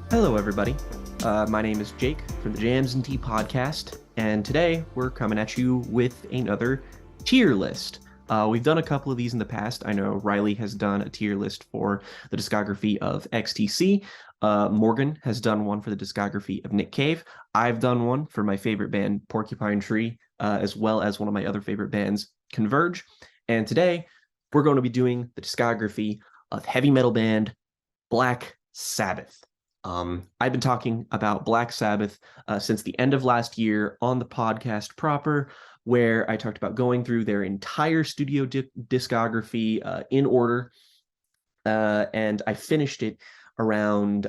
Hello, everybody. My name is Jake from the Jams and Tea podcast, and today we're coming at you with another tier list. We've done a couple of these in the past. I know Riley has done a tier list for the discography of XTC. Morgan has done one for the discography of Nick Cave. I've done one for my favorite band, Porcupine Tree, as well as one of my other favorite bands, Converge. And today we're going to be doing the discography of heavy metal band Black Sabbath. I've been talking about Black Sabbath since the end of last year on the podcast proper, where I talked about going through their entire studio discography in order. And I finished it around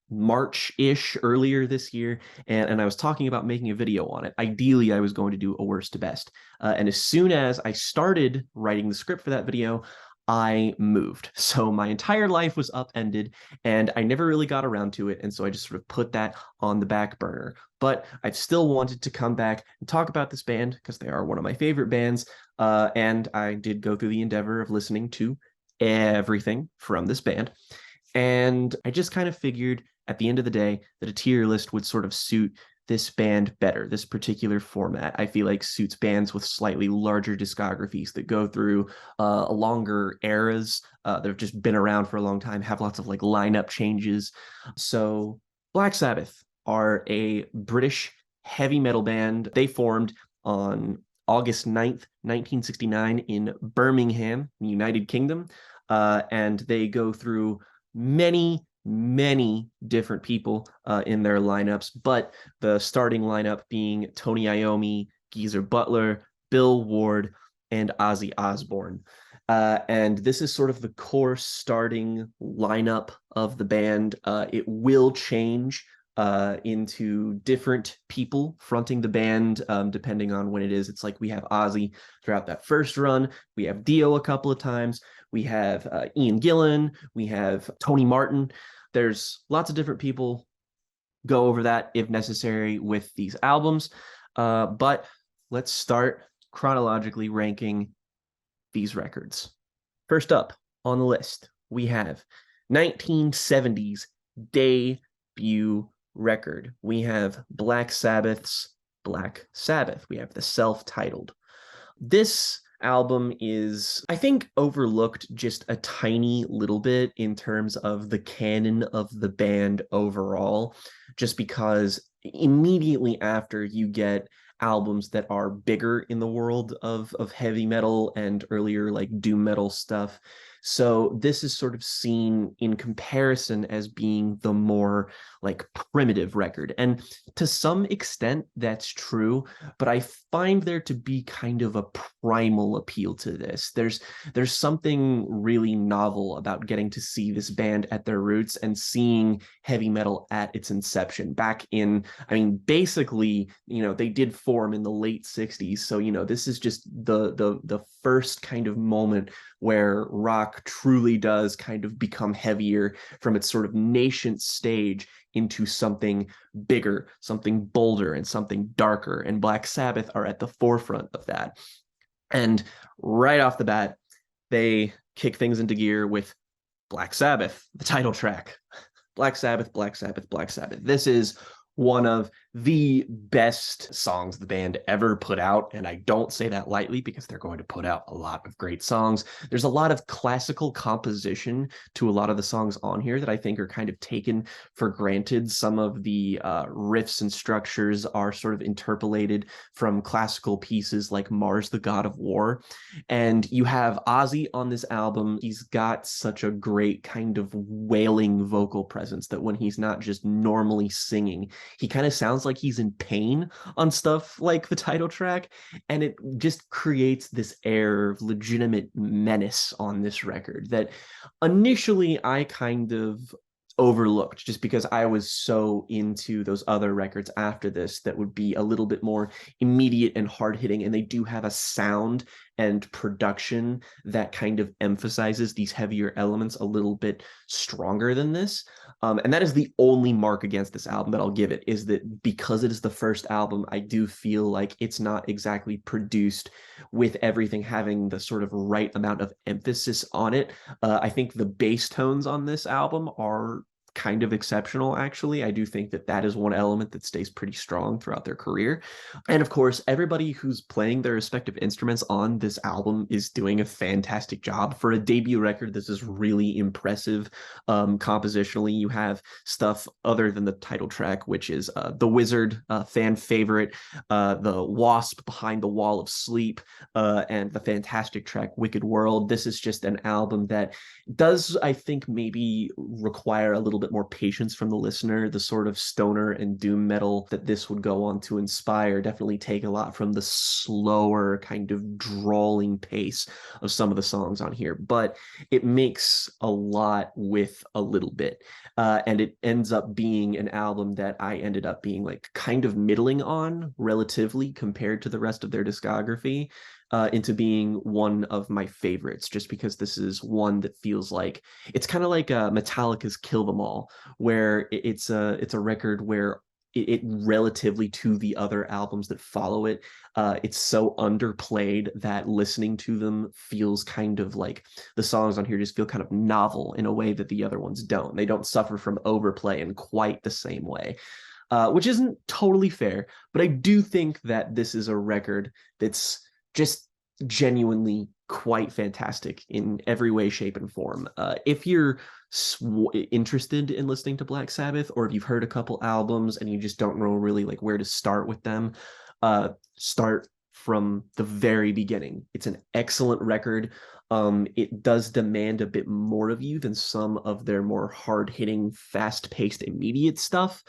March-ish earlier this year, and I was talking about making a video on it. Ideally, I was going to do a worst to best. And as soon as I started writing the script for that video, I moved. So my entire life was upended, and I never really got around to it. And so I just sort of put that on the back burner. But I've still wanted to come back and talk about this band because they are one of my favorite bands. And I did go through the endeavor of listening to everything from this band. And I just kind of figured at the end of the day that a tier list would sort of suit this band better. This particular format, I feel like, suits bands with slightly larger discographies that go through longer eras that have just been around for a long time, have lots of like lineup changes. So Black Sabbath are a British heavy metal band. They formed on August 9th, 1969 in Birmingham, United Kingdom. And they go through many different people in their lineups, but the starting lineup being Tony Iommi, Geezer Butler, Bill Ward, and Ozzy Osbourne. And this is sort of the core starting lineup of the band. It will change into different people fronting the band depending on when it is. It's like we have Ozzy throughout that first run. We have Dio a couple of times. We have Ian Gillan. We have Tony Martin. There's lots of different people. Go over that if necessary with these albums. But let's start chronologically ranking these records. First up on the list, we have 1970s debut record. We have Black Sabbath's Black Sabbath. We have the self-titled. This album is, I think, overlooked just a tiny little bit in terms of the canon of the band overall, just because immediately after you get albums that are bigger in the world of heavy metal and earlier like doom metal stuff. So this is sort of seen in comparison as being the more like primitive record. And to some extent, that's true, but I find there to be kind of a primal appeal to this. There's something really novel about getting to see this band at their roots and seeing heavy metal at its inception back in, I mean, basically, they did form in the late 60s. So, this is just the first kind of moment where rock truly does kind of become heavier from its sort of nascent stage into something bigger, something bolder, and something darker. And Black Sabbath are at the forefront of that. And right off the bat, they kick things into gear with Black Sabbath, the title track. Black Sabbath, Black Sabbath, Black Sabbath. This is one of the best songs the band ever put out. And I don't say that lightly because they're going to put out a lot of great songs. There's a lot of classical composition to a lot of the songs on here that I think are kind of taken for granted. Some of the riffs and structures are sort of interpolated from classical pieces like Mars, the God of War. And you have Ozzy on this album. He's got such a great kind of wailing vocal presence that when he's not just normally singing, he kind of sounds like he's in pain on stuff like the title track, and it just creates this air of legitimate menace on this record that initially I kind of overlooked just because I was so into those other records after this that would be a little bit more immediate and hard-hitting, and they do have a sound and production that kind of emphasizes these heavier elements a little bit stronger than this. And that is the only mark against this album that I'll give it, is that because it is the first album, I do feel like it's not exactly produced with everything having the sort of right amount of emphasis on it. I think the bass tones on this album are kind of exceptional, actually. I do think that that is one element that stays pretty strong throughout their career. And of course, everybody who's playing their respective instruments on this album is doing a fantastic job. For a debut record, this is really impressive. Compositionally, you have stuff other than the title track, which is The Wizard, fan favorite, The Wasp, Behind the Wall of Sleep, and the fantastic track Wicked World. This is just an album that does, I think, maybe require a little bit more patience from the listener. The sort of stoner and doom metal that this would go on to inspire definitely take a lot from the slower kind of drawling pace of some of the songs on here, but it makes a lot with a little bit. And it ends up being an album that I ended up being like kind of middling on relatively compared to the rest of their discography, into being one of my favorites, just because this is one that feels like it's kind of like Metallica's Kill Them All, where it's a record where it relatively to the other albums that follow it, it's so underplayed that listening to them feels kind of like the songs on here just feel kind of novel in a way that the other ones don't. They don't suffer from overplay in quite the same way. Which isn't totally fair, but I do think that this is a record that's just genuinely quite fantastic in every way, shape, and form. If you're interested in listening to Black Sabbath, or if you've heard a couple albums and you just don't know really like where to start with them, start from the very beginning. It's an excellent record. It does demand a bit more of you than some of their more hard-hitting, fast-paced, immediate stuff.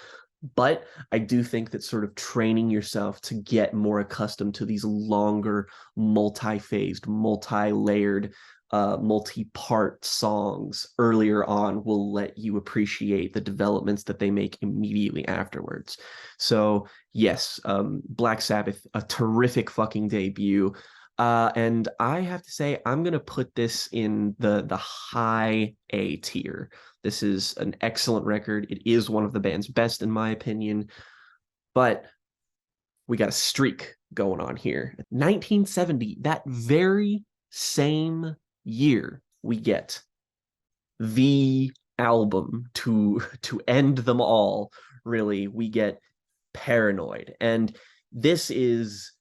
But I do think that sort of training yourself to get more accustomed to these longer, multi-phased, multi-layered, multi-part songs earlier on will let you appreciate the developments that they make immediately afterwards. So yes, Black Sabbath, a terrific fucking debut. And I have to say, I'm gonna put this in the high A tier. This is an excellent record. It is one of the band's best, in my opinion. But we got a streak going on here. 1970, that very same year, we get the album to end them all. Really, we get Paranoid, and this is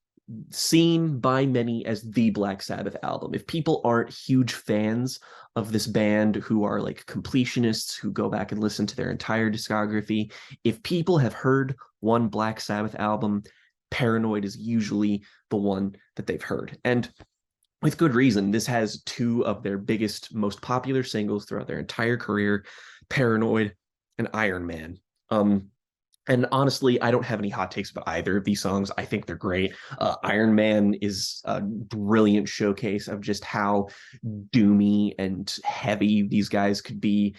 seen by many as the Black Sabbath album. If people aren't huge fans of this band, who are like completionists who go back and listen to their entire discography, if people have heard one Black Sabbath album, Paranoid is usually the one that they've heard. And with good reason. This has two of their biggest, most popular singles throughout their entire career, Paranoid and Iron Man. And honestly, I don't have any hot takes about either of these songs. I think they're great. Iron Man is a brilliant showcase of just how doomy and heavy these guys could be.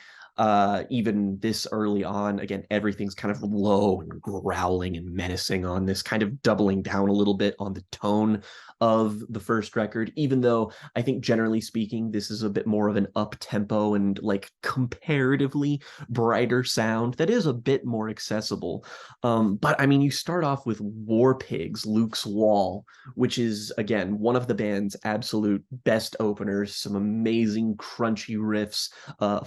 Even this early on, again, everything's kind of low and growling and menacing on this, kind of doubling down a little bit on the tone of the first record, even though I think generally speaking, this is a bit more of an up-tempo and like comparatively brighter sound that is a bit more accessible. But I mean, you start off with War Pigs, Luke's Wall, which is, again, one of the band's absolute best openers, some amazing crunchy riffs,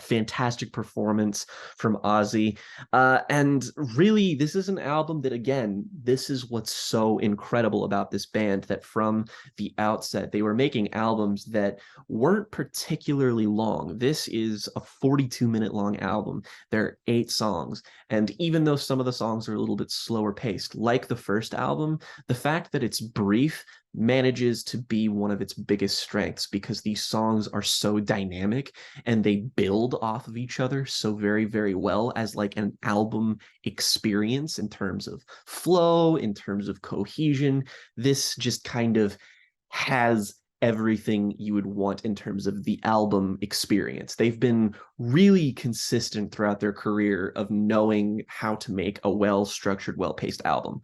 fantastic performance from Ozzy. And really, this is an album that, again, this is what's so incredible about this band, that from the outset, they were making albums that weren't particularly long. This is a 42-minute long album. There are 8 songs. And even though some of the songs are a little bit slower paced, like the first album, the fact that it's brief manages to be one of its biggest strengths, because these songs are so dynamic and they build off of each other so very, very well as like an album experience in terms of flow, in terms of cohesion. This just kind of has everything you would want in terms of the album experience. They've been really consistent throughout their career of knowing how to make a well-structured, well-paced album.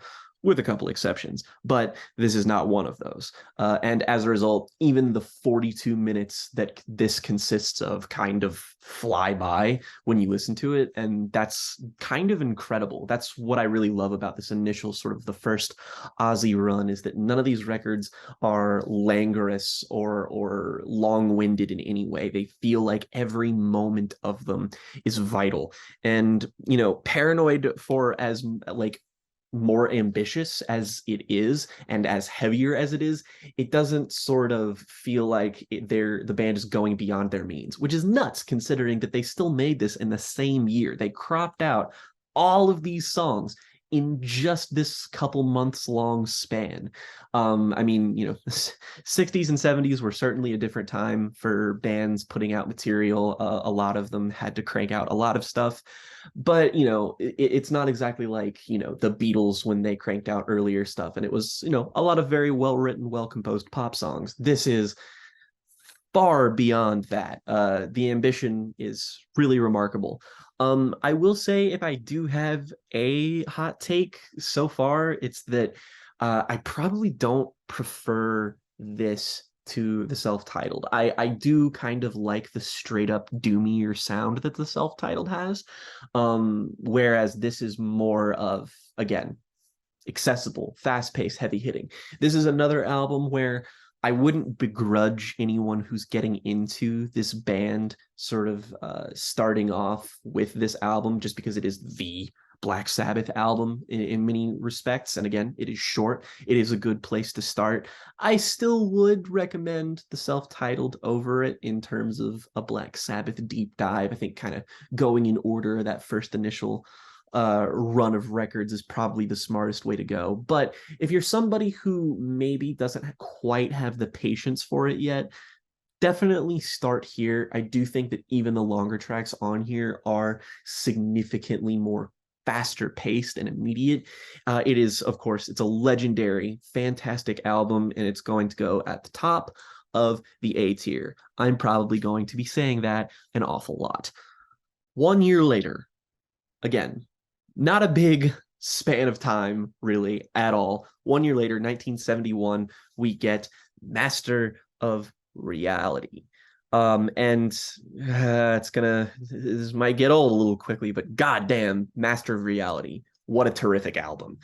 with a couple exceptions, but this is not one of those. And as a result, even the 42 minutes that this consists of kind of fly by when you listen to it. And that's kind of incredible. That's what I really love about this initial sort of the first Ozzy run, is that none of these records are languorous or long-winded in any way. They feel like every moment of them is vital. And, you know, Paranoid, for as like more ambitious as it is and as heavier as it is, it doesn't sort of feel like the band is going beyond their means, which is nuts considering that they still made this in the same year. They cropped out all of these songs in just this couple months long span. I mean, you know, 60s and 70s were certainly a different time for bands putting out material. A lot of them had to crank out a lot of stuff, but you know, it's not exactly like, you know, the Beatles when they cranked out earlier stuff and it was, you know, a lot of very well written, well composed pop songs. This is far beyond that. The ambition is really remarkable. I will say, if I do have a hot take so far, it's that I probably don't prefer this to the self-titled. I do kind of like the straight up doomier sound that the self-titled has, whereas this is more of, again, accessible, fast-paced, heavy hitting. This is another album where I wouldn't begrudge anyone who's getting into this band sort of starting off with this album, just because it is the Black Sabbath album in many respects. And again, it is short. It is a good place to start. I still would recommend the self-titled over it in terms of a Black Sabbath deep dive. I think kind of going in order, that first initial run of records is probably the smartest way to go. But if you're somebody who maybe doesn't quite have the patience for it yet, definitely start here. I do think that even the longer tracks on here are significantly more faster paced and immediate. It is, of course, it's a legendary, fantastic album, and it's going to go at the top of the A tier. I'm probably going to be saying that an awful lot. 1 year later, again, not a big span of time, really, at all. 1 year later, 1971, we get Master of Reality. And this might get old a little quickly, but goddamn, Master of Reality. What a terrific album.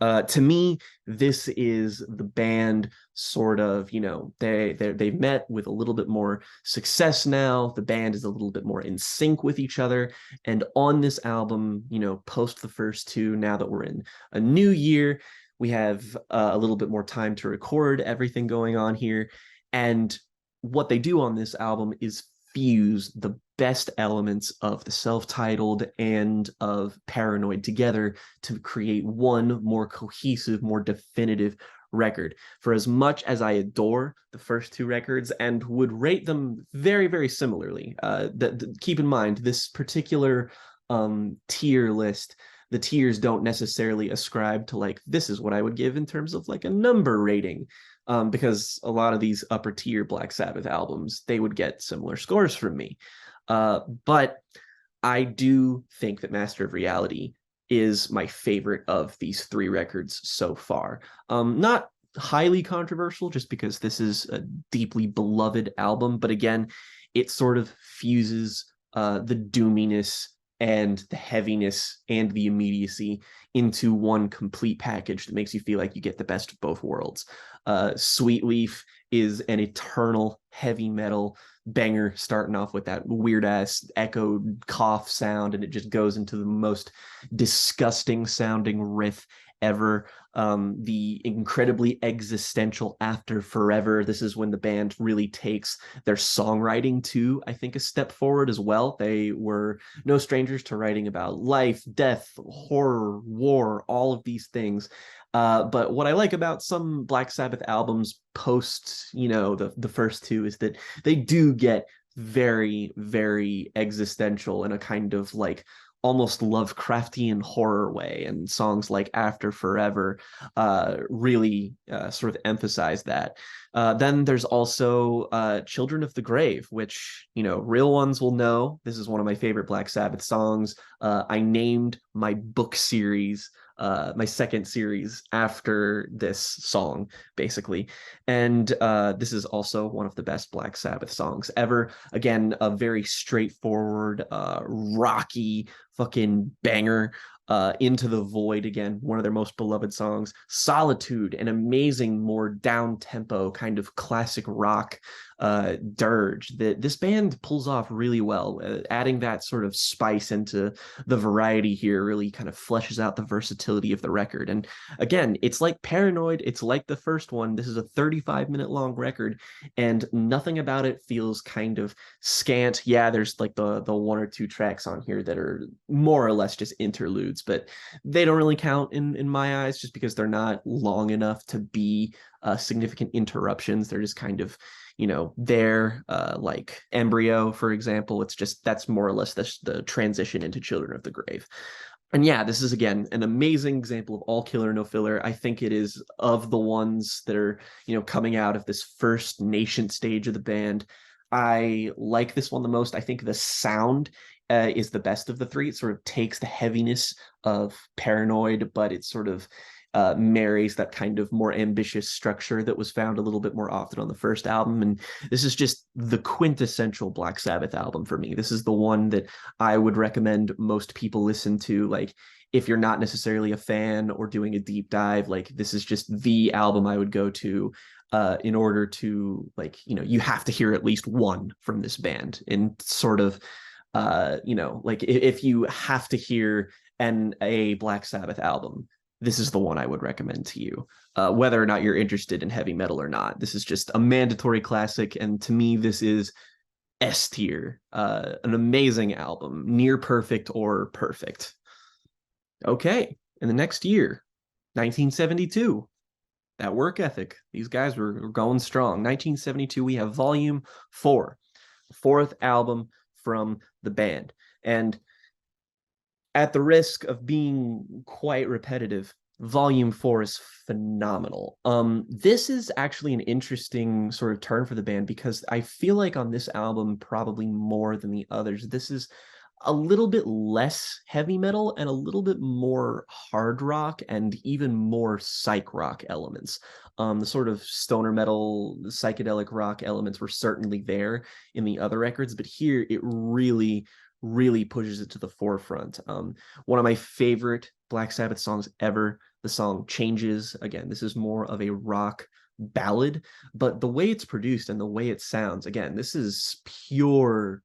To me, this is the band sort of, you know, they've met with a little bit more success now. The band is a little bit more in sync with each other. And on this album, you know, post the first two, now that we're in a new year, we have a little bit more time to record everything going on here. And what they do on this album is fuse the best elements of the self-titled and of Paranoid together to create one more cohesive, more definitive record. For as much as I adore the first two records and would rate them very, very similarly, keep in mind this particular tier list, the tiers don't necessarily ascribe to like, this is what I would give in terms of like a number rating. Because a lot of these upper tier Black Sabbath albums, they would get similar scores from me. But I do think that Master of Reality is my favorite of these three records so far. Not highly controversial, just because this is a deeply beloved album, but again, it sort of fuses the doominess and the heaviness and the immediacy into one complete package that makes you feel like you get the best of both worlds. Sweet Leaf is an eternal heavy metal banger, starting off with that weird ass echoed cough sound, and it just goes into the most disgusting sounding riff ever. The incredibly existential After Forever. This is when the band really takes their songwriting to, I think, a step forward as well. They were no strangers to writing about life, death, horror, war, all of these things. But what I like about some Black Sabbath albums post, you know, the first two is that they do get very, very existential in a kind of like almost Lovecraftian horror way, and songs like After Forever really sort of emphasize that. Then there's also Children of the Grave, which, you know, real ones will know. This is one of my favorite Black Sabbath songs. I named my book series my second series after this song, basically. And this is also one of the best Black Sabbath songs ever. Again, a very straightforward, rocky fucking banger. Into the Void, again, one of their most beloved songs. Solitude, an amazing, more down tempo kind of classic rock dirge that this band pulls off really well. Adding that sort of spice into the variety here really kind of fleshes out the versatility of the record. And again, it's like Paranoid, it's like the first one. This is a 35-minute long record, and nothing about it feels kind of scant. Yeah, there's like the one or two tracks on here that are more or less just interludes, but they don't really count in my eyes, just because they're not long enough to be significant interruptions. They're just kind of, you know, there, like Embryo, for example. It's just, that's more or less the transition into Children of the Grave. And yeah, this is again an amazing example of all killer no filler. I think it is, of the ones that are, you know, coming out of this first nascent stage of the band, I like this one the most. I think the sound is the best of the three. It sort of takes the heaviness of Paranoid, but it sort of marries that kind of more ambitious structure that was found a little bit more often on the first album. And this is just the quintessential Black Sabbath album for me. This is the one that I would recommend most people listen to. Like, if you're not necessarily a fan or doing a deep dive, like, this is just the album I would go to in order to, like, you know, you have to hear at least one from this band. And sort of, you know, like, if you have to hear a Black Sabbath album, this is the one I would recommend to you, whether or not you're interested in heavy metal or not. This is just a mandatory classic, and to me, this is S tier, an amazing album, near perfect or perfect. Okay, in the next year, 1972, that work ethic. These guys were going strong. 1972, we have Volume 4, fourth album from the band. And at the risk of being quite repetitive, Volume 4 is phenomenal. This is actually an interesting sort of turn for the band, because I feel like on this album, probably more than the others, this is a little bit less heavy metal and a little bit more hard rock and even more psych rock elements. The sort of stoner metal, psychedelic rock elements were certainly there in the other records, but here it really pushes it to the forefront. One of my favorite Black Sabbath songs ever, the song Changes. Again, this is more of a rock ballad, but the way it's produced and the way it sounds, again, this is pure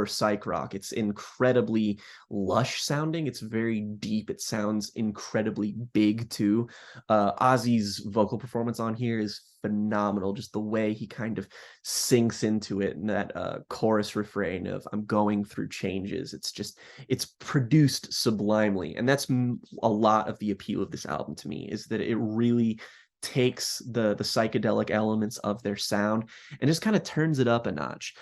psych rock. It's incredibly lush sounding. It's very deep. It sounds incredibly big too. Ozzy's vocal performance on here is phenomenal. Just the way he kind of sinks into it, and that chorus refrain of "I'm going through changes." It's produced sublimely, and that's a lot of the appeal of this album to me, is that it really takes the psychedelic elements of their sound and just kind of turns it up a notch.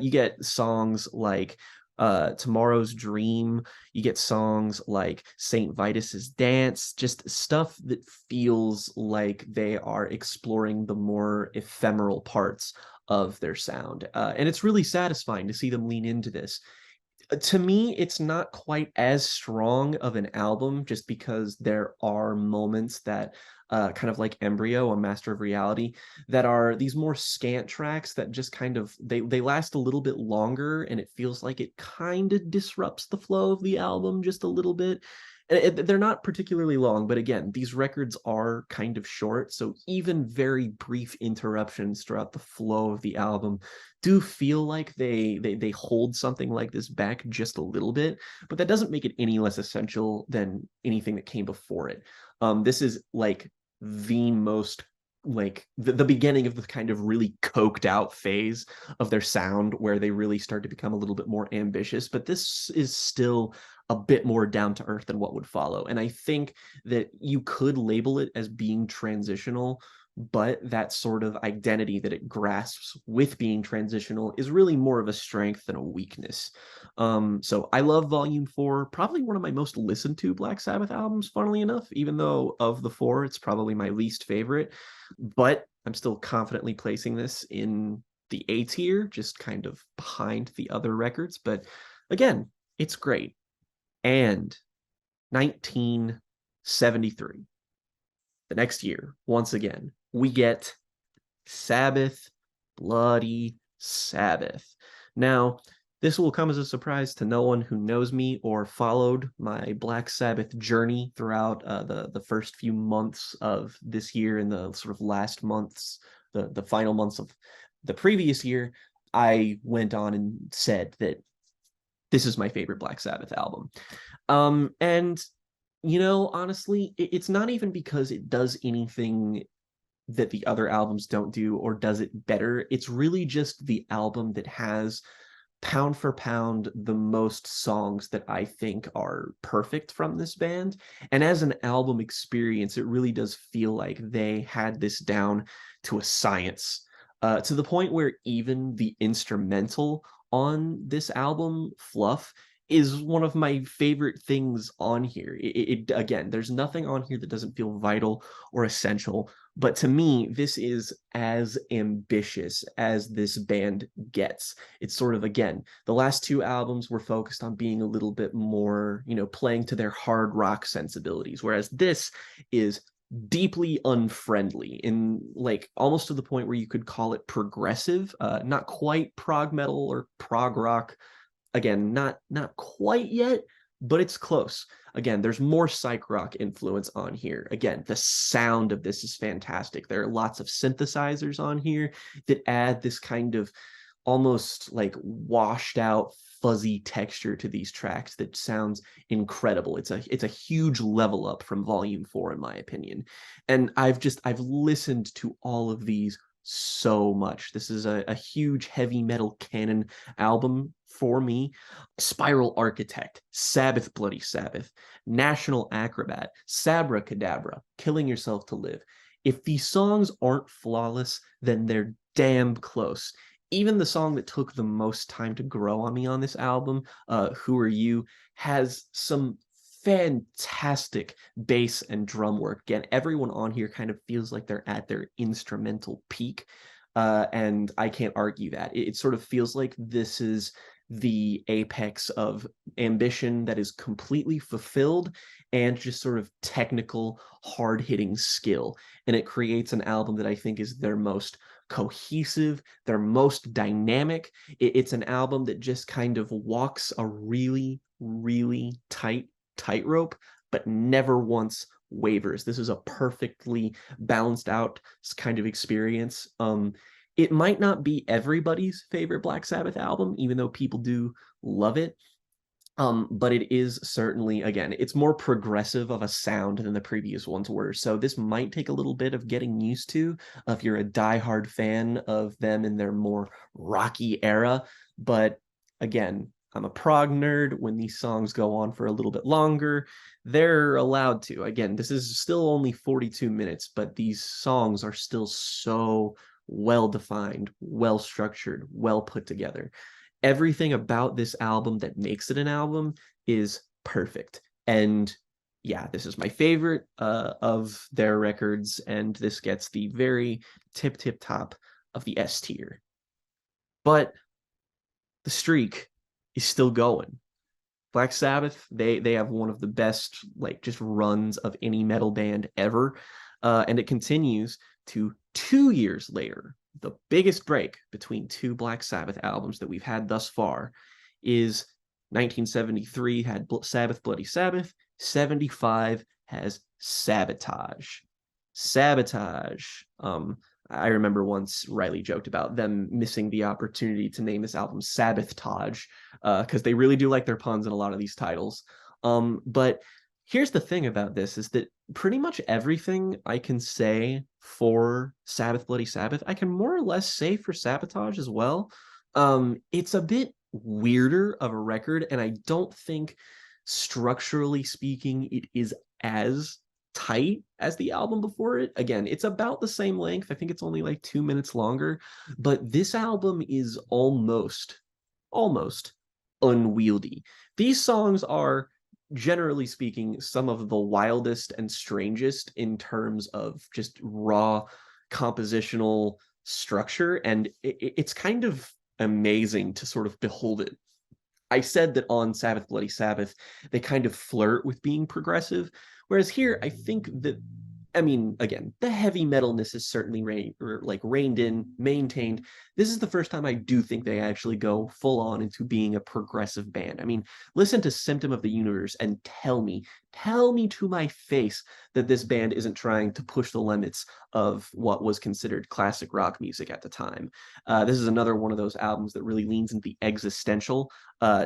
You get songs like Tomorrow's Dream. You get songs like Saint Vitus's Dance, just stuff that feels like they are exploring the more ephemeral parts of their sound. And it's really satisfying to see them lean into this. To me, it's not quite as strong of an album, just because there are moments that, kind of like Embryo on Master of Reality, that are these more scant tracks that just kind of, they last a little bit longer, and it feels like it kind of disrupts the flow of the album just a little bit. They're not particularly long, but again, these records are kind of short, so even very brief interruptions throughout the flow of the album do feel like they hold something like this back just a little bit, but that doesn't make it any less essential than anything that came before it. This is like the most, like the beginning of the kind of really coked out phase of their sound, where they really start to become a little bit more ambitious, but this is still a bit more down to earth than what would follow. And I think that you could label it as being transitional, but that sort of identity that it grasps with being transitional is really more of a strength than a weakness. So I love Volume 4, probably one of my most listened to Black Sabbath albums, funnily enough, even though of the four, it's probably my least favorite. But I'm still confidently placing this in the A tier, just kind of behind the other records. But again, it's great. And 73. The next year, once again, we get Sabbath, Bloody Sabbath. Now, this will come as a surprise to no one who knows me or followed my Black Sabbath journey throughout the first few months of this year and the sort of last months, the final months of the previous year. I went on and said that this is my favorite Black Sabbath album. And honestly, it's not even because it does anything that the other albums don't do or does it better. It's really just the album that has pound for pound the most songs that I think are perfect from this band. And as an album experience, it really does feel like they had this down to a science, to the point where even the instrumental on this album, Fluff, is one of my favorite things on here. Again, there's nothing on here that doesn't feel vital or essential, but to me, this is as ambitious as this band gets. It's sort of, again, the last two albums were focused on being a little bit more, playing to their hard rock sensibilities, whereas this is deeply unfriendly in like almost to the point where you could call it progressive, not quite prog metal or prog rock. Again, not quite yet, but it's close. Again, there's more psych rock influence on here. Again, the sound of this is fantastic. There are lots of synthesizers on here that add this kind of almost like washed out fuzzy texture to these tracks that sounds incredible. It's a huge level up from volume 4 in my opinion. And I've listened to all of these so much. This is a huge heavy metal canon album for me. Spiral Architect, Sabbath Bloody Sabbath, National Acrobat, Sabra Cadabra, Killing Yourself to Live. If these songs aren't flawless, then they're damn close. Even the song that took the most time to grow on me on this album, Who Are You, has some fantastic bass and drum work. Again, everyone on here kind of feels like they're at their instrumental peak, and I can't argue that. It sort of feels like this is the apex of ambition that is completely fulfilled and just sort of technical, hard-hitting skill. And it creates an album that I think is their most cohesive, their most dynamic. It's an album that just kind of walks a really, really tightrope, but never once wavers. This is a perfectly balanced out kind of experience. It might not be everybody's favorite Black Sabbath album, even though people do love it. But it is certainly, again, it's more progressive of a sound than the previous ones were. So this might take a little bit of getting used to if you're a diehard fan of them in their more rocky era. But again, I'm a prog nerd. When these songs go on for a little bit longer, they're allowed to. Again, this is still only 42 minutes, but these songs are still so well defined, well structured, well put together. Everything about this album that makes it an album is perfect. And yeah, this is my favorite of their records, and this gets the very tip top of the S tier. But the streak is still going. Black Sabbath, they have one of the best like just runs of any metal band ever, and it continues to 2 years later. The biggest break between two Black Sabbath albums that we've had thus far is 1973 had Sabbath Bloody Sabbath, 75 has Sabotage. Sabotage. I remember once Riley joked about them missing the opportunity to name this album Sabotage, because they really do like their puns in a lot of these titles. But here's the thing about this is that pretty much everything I can say for Sabbath Bloody Sabbath, I can more or less say for Sabotage as well. It's a bit weirder of a record, and I don't think structurally speaking it is as tight as the album before it. Again, it's about the same length. I think it's only like 2 minutes longer, but this album is almost unwieldy. These songs are, generally speaking, some of the wildest and strangest in terms of just raw compositional structure, and it's kind of amazing to sort of behold it I said that on Sabbath Bloody Sabbath, they kind of flirt with being progressive, whereas here I think that, I mean, again, the heavy metalness is certainly reined in, maintained. This is the first time I do think they actually go full on into being a progressive band. I mean, listen to Symptom of the Universe and tell me to my face that this band isn't trying to push the limits of what was considered classic rock music at the time. This is another one of those albums that really leans into the existential,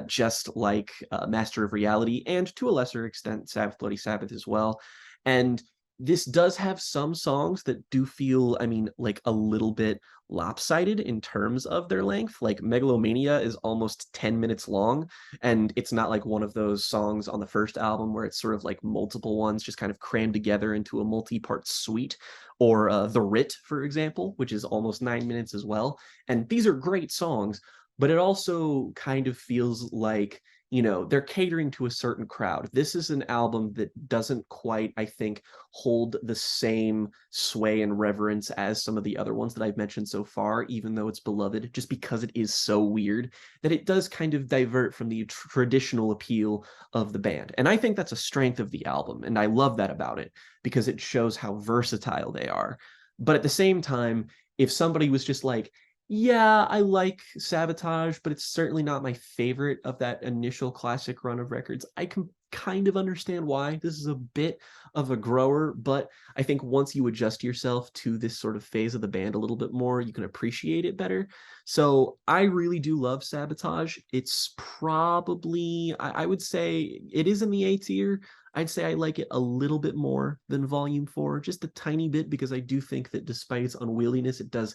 just like Master of Reality, and to a lesser extent, Sabbath Bloody Sabbath as well. And this does have some songs that do feel, I mean, like a little bit lopsided in terms of their length. Like Megalomania is almost 10 minutes long, and it's not like one of those songs on the first album where it's sort of like multiple ones just kind of crammed together into a multi-part suite, or The Writ, for example, which is almost 9 minutes as well. And these are great songs, but it also kind of feels like, they're catering to a certain crowd. This is an album that doesn't quite, I think, hold the same sway and reverence as some of the other ones that I've mentioned so far, even though it's beloved, just because it is so weird that it does kind of divert from the traditional appeal of the band. And I think that's a strength of the album, and I love that about it because it shows how versatile they are. But at the same time, if somebody was just like, yeah, I like Sabotage, but it's certainly not my favorite of that initial classic run of records, I can kind of understand why. This is a bit of a grower, but I think once you adjust yourself to this sort of phase of the band a little bit more, you can appreciate it better. So I really do love Sabotage. It's probably, I would say it is in the A tier. I'd say I like it a little bit more than Volume 4, just a tiny bit, because I do think that despite its unwieldiness, it does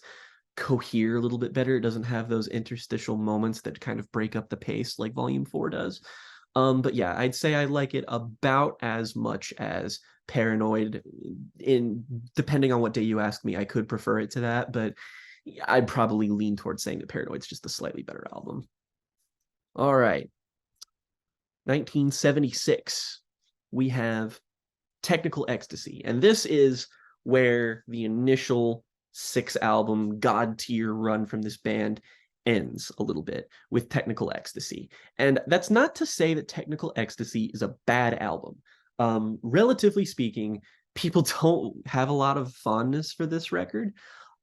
cohere a little bit better. It doesn't have those interstitial moments that kind of break up the pace like Volume 4 does. But yeah, I'd say I like it about as much as Paranoid. In depending on what day you ask me, I could prefer it to that, but I'd probably lean towards saying that Paranoid's just a slightly better album. All right. 1976, we have Technical Ecstasy. And this is where the initial 6 album god tier run from this band ends a little bit, with Technical Ecstasy. And that's not to say that Technical Ecstasy is a bad album. Relatively speaking, people don't have a lot of fondness for this record.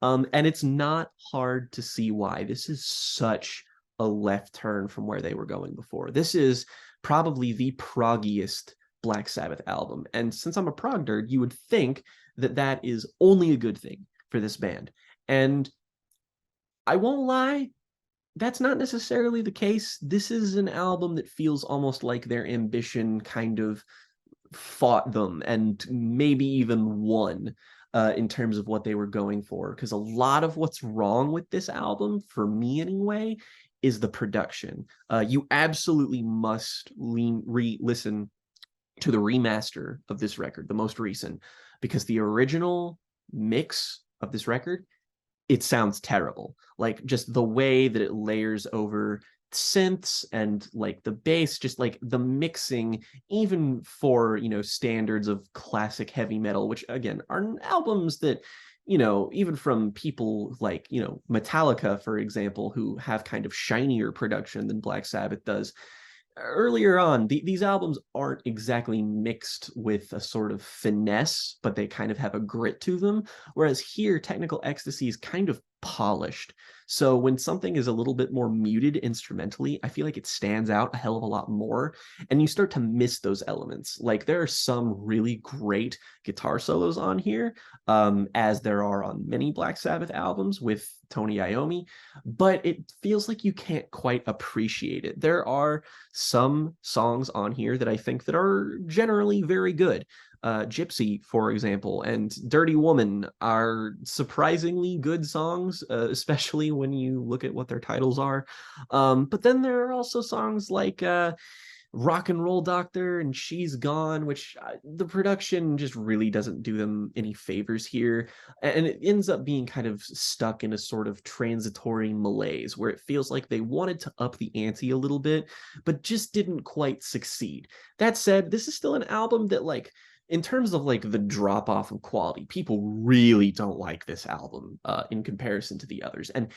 And it's not hard to see why. This is such a left turn from where they were going before. This is probably the proggiest Black Sabbath album. And since I'm a prog nerd, you would think that that is only a good thing for this band. And I won't lie, that's not necessarily the case. This is an album that feels almost like their ambition kind of fought them and maybe even won, in terms of what they were going for. Because a lot of what's wrong with this album, for me anyway, is the production. You absolutely must listen to the remaster of this record, the most recent, because the original mix of this record, it sounds terrible. Like, just the way that it layers over synths and like the bass, just like the mixing, even for, standards of classic heavy metal, which again are albums that, even from people like, Metallica, for example, who have kind of shinier production than Black Sabbath does. Earlier on, these albums aren't exactly mixed with a sort of finesse, but they kind of have a grit to them. Whereas here, Technical Ecstasy is kind of polished. So when something is a little bit more muted instrumentally, I feel like it stands out a hell of a lot more. And you start to miss those elements. Like, there are some really great guitar solos on here, as there are on many Black Sabbath albums with Tony Iommi, but it feels like you can't quite appreciate it. There are some songs on here that I think that are generally very good. Gypsy, for example, and Dirty Woman are surprisingly good songs, especially when you look at what their titles are. But then there are also songs like Rock and Roll Doctor and She's Gone, which the production just really doesn't do them any favors here. And it ends up being kind of stuck in a sort of transitory malaise where it feels like they wanted to up the ante a little bit, but just didn't quite succeed. That said, this is still an album that, like, in terms of like the drop off of quality, people really don't like this album, in comparison to the others. And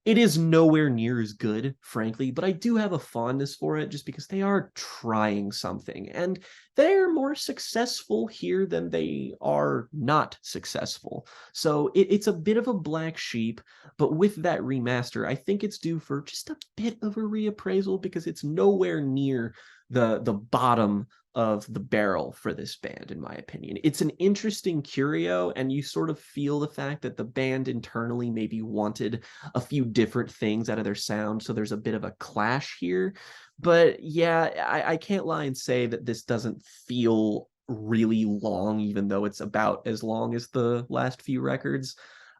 It is nowhere near as good, frankly, but I do have a fondness for it just because they are trying something, and they're more successful here than they are not successful. So it's a bit of a black sheep, but with that remaster, I think it's due for just a bit of a reappraisal because it's nowhere near the bottom of the barrel for this band, in my opinion. It's an interesting curio, and you sort of feel the fact that the band internally maybe wanted a few different things out of their sound, so there's a bit of a clash here. But yeah, I can't lie and say that this doesn't feel really long, even though it's about as long as the last few records.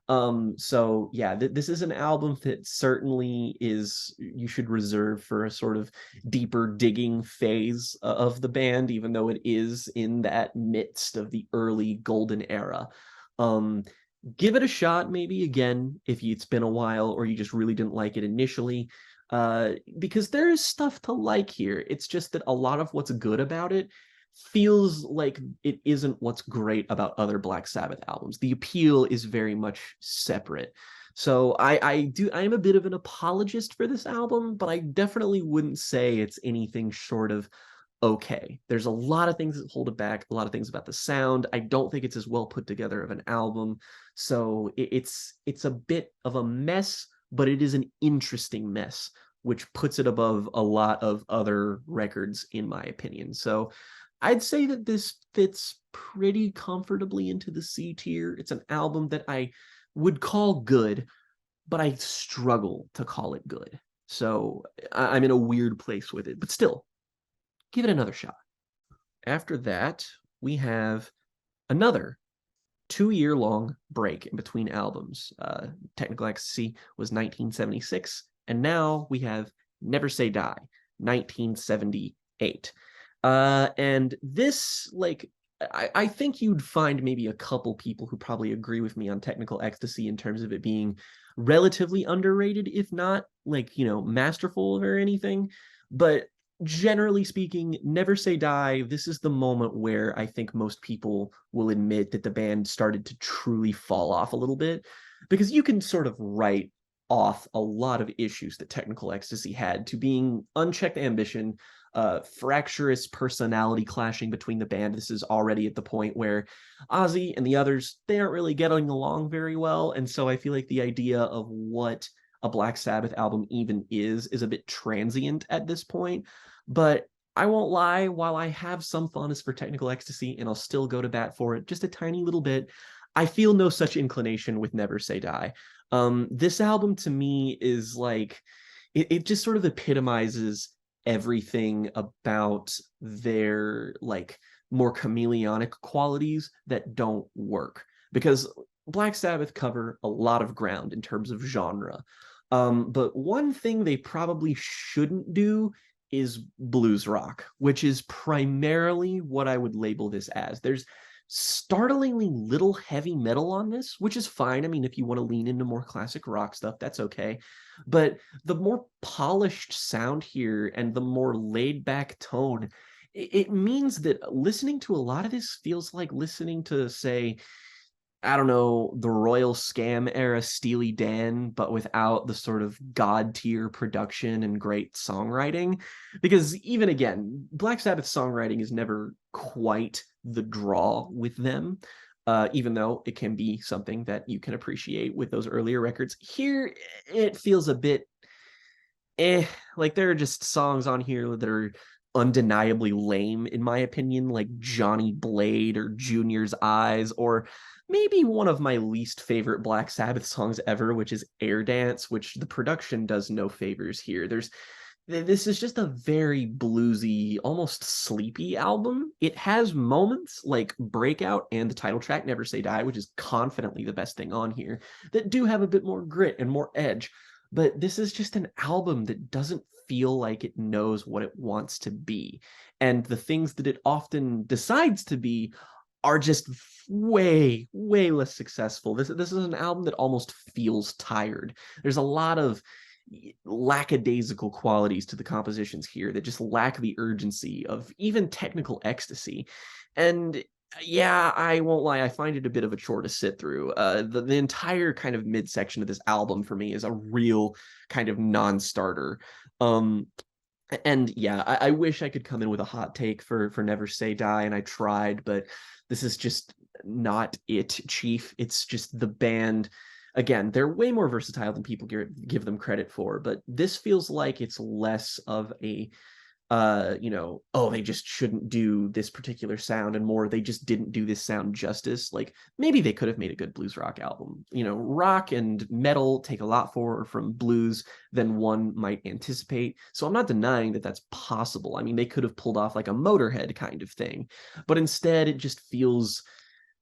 So yeah, this is an album that certainly is you should reserve for a sort of deeper digging phase of the band, even though it is in that midst of the early golden era. Um, Give it a shot maybe again if it's been a while or you just really didn't like it initially, because there is stuff to like here. It's just that a lot of what's good about it feels like it isn't what's great about other Black Sabbath albums. The appeal is very much separate. So I am a bit of an apologist for this album, but I definitely wouldn't say it's anything short of okay. There's a lot of things that hold it back, a lot of things about the sound. I don't think it's as well put together of an album. So it's a bit of a mess, but it is an interesting mess, which puts it above a lot of other records, in my opinion. So I'd say that this fits pretty comfortably into the C tier. It's an album that I would call good, but I struggle to call it good. So I'm in a weird place with it, but still, give it another shot. After that, we have another 2-year long break in between albums. Technical Ecstasy was 1976, and now we have Never Say Die, 1978. And this, like, I think you'd find maybe a couple people who probably agree with me on Technical Ecstasy in terms of it being relatively underrated, if not, like, masterful or anything. But generally speaking, Never Say Die, this is the moment where I think most people will admit that the band started to truly fall off a little bit, because you can sort of write off a lot of issues that Technical Ecstasy had to being unchecked ambition, fractious personality clashing between the band. This is already at the point where Ozzy and the others, they aren't really getting along very well, and so I feel like the idea of what a Black Sabbath album even is a bit transient at this point. But I won't lie, while I have some fondness for Technical Ecstasy and I'll still go to bat for it just a tiny little bit, I feel no such inclination with Never Say Die. This album to me is like, it just sort of epitomizes everything about their like more chameleonic qualities that don't work. Because Black Sabbath cover a lot of ground in terms of genre. But one thing they probably shouldn't do is blues rock, which is primarily what I would label this as. There's startlingly little heavy metal on this, which is fine. I mean, if you want to lean into more classic rock stuff, that's okay. But the more polished sound here and the more laid back tone, it means that listening to a lot of this feels like listening to, say, I don't know, the Royal Scam era Steely Dan, but without the sort of god tier production and great songwriting. Because even again, Black Sabbath songwriting is never quite the draw with them, even though it can be something that you can appreciate with those earlier records. Here, it feels a bit like there are just songs on here that are undeniably lame, in my opinion, like Johnny Blade or Junior's Eyes, or maybe one of my least favorite Black Sabbath songs ever, which is Air Dance, which the production does no favors here. This is just a very bluesy, almost sleepy album. It has moments like Breakout and the title track, Never Say Die, which is confidently the best thing on here, that do have a bit more grit and more edge. But this is just an album that doesn't feel like it knows what it wants to be. And the things that it often decides to be are just way, way less successful. This is an album that almost feels tired. There's a lot of lackadaisical qualities to the compositions here that just lack the urgency of even Technical Ecstasy. And Yeah, I won't lie. I find it a bit of a chore to sit through. The entire kind of midsection of this album for me is a real kind of non-starter. Um, and yeah, I wish I could come in with a hot take for Never Say Die, and I tried, but this is just not it, Chief. It's just the band. Again, they're way more versatile than people give them credit for, but this feels like it's less of a oh, they just shouldn't do this particular sound, and more, they just didn't do this sound justice. Like, maybe they could have made a good blues rock album. Rock and metal take a lot from blues than one might anticipate. So I'm not denying that that's possible. I mean, they could have pulled off like a Motorhead kind of thing, but instead it just feels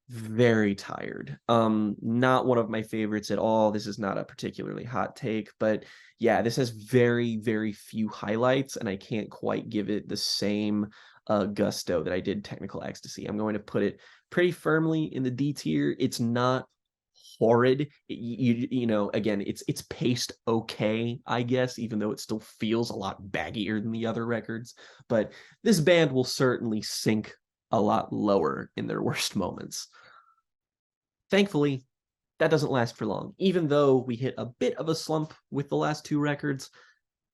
very tired. Not one of my favorites at all. This is not a particularly hot take, but yeah, this has very, very few highlights, and I can't quite give it the same gusto that I did Technical Ecstasy. I'm going to put it pretty firmly in the D tier. It's not horrid. Again, it's paced okay, I guess, even though it still feels a lot baggier than the other records. But this band will certainly sink a lot lower in their worst moments. Thankfully, that doesn't last for long. Even though we hit a bit of a slump with the last two records,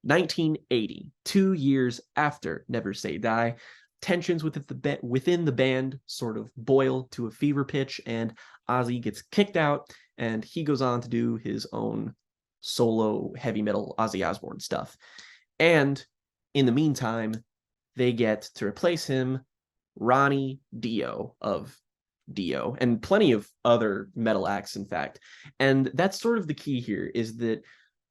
1980, 2 years after Never Say Die, tensions within the band sort of boil to a fever pitch, and Ozzy gets kicked out, and he goes on to do his own solo heavy metal Ozzy Osbourne stuff. And in the meantime, they get to replace him Ronnie Dio of Dio, and plenty of other metal acts, in fact. And that's sort of the key here, is that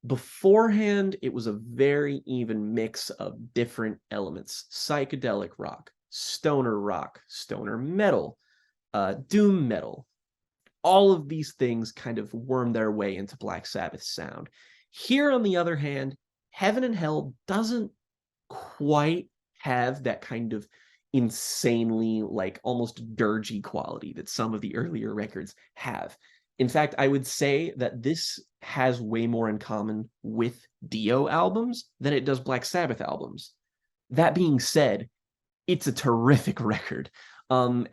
beforehand, it was a very even mix of different elements: psychedelic rock, stoner metal, doom metal. All of these things kind of worm their way into Black Sabbath's sound. Here, on the other hand, Heaven and Hell doesn't quite have that kind of insanely, like, almost dirgy quality that some of the earlier records have. In fact, I would say that this has way more in common with Dio albums than it does Black Sabbath albums. That being said, it's a terrific record. And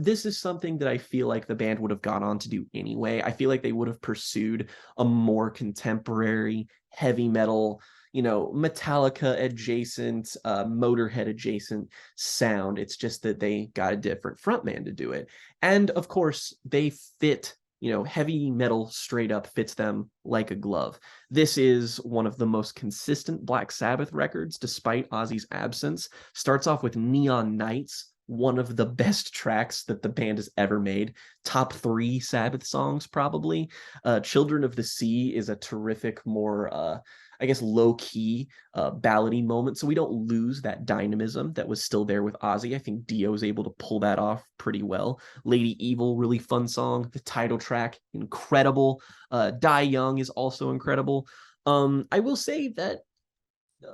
this is something that I feel like the band would have gone on to do anyway. I feel like they would have pursued a more contemporary heavy metal, Metallica adjacent, Motorhead adjacent sound. It's just that they got a different frontman to do it. And of course, they fit, heavy metal straight up fits them like a glove. This is one of the most consistent Black Sabbath records, despite Ozzy's absence. Starts off with Neon Nights, one of the best tracks that the band has ever made. Top 3 Sabbath songs, probably. Children of the Sea is a terrific, more, I guess, low-key, ballady moment, so we don't lose that dynamism that was still there with Ozzy. I think Dio's able to pull that off pretty well. Lady Evil, really fun song. The title track, incredible. Die Young is also incredible. I will say that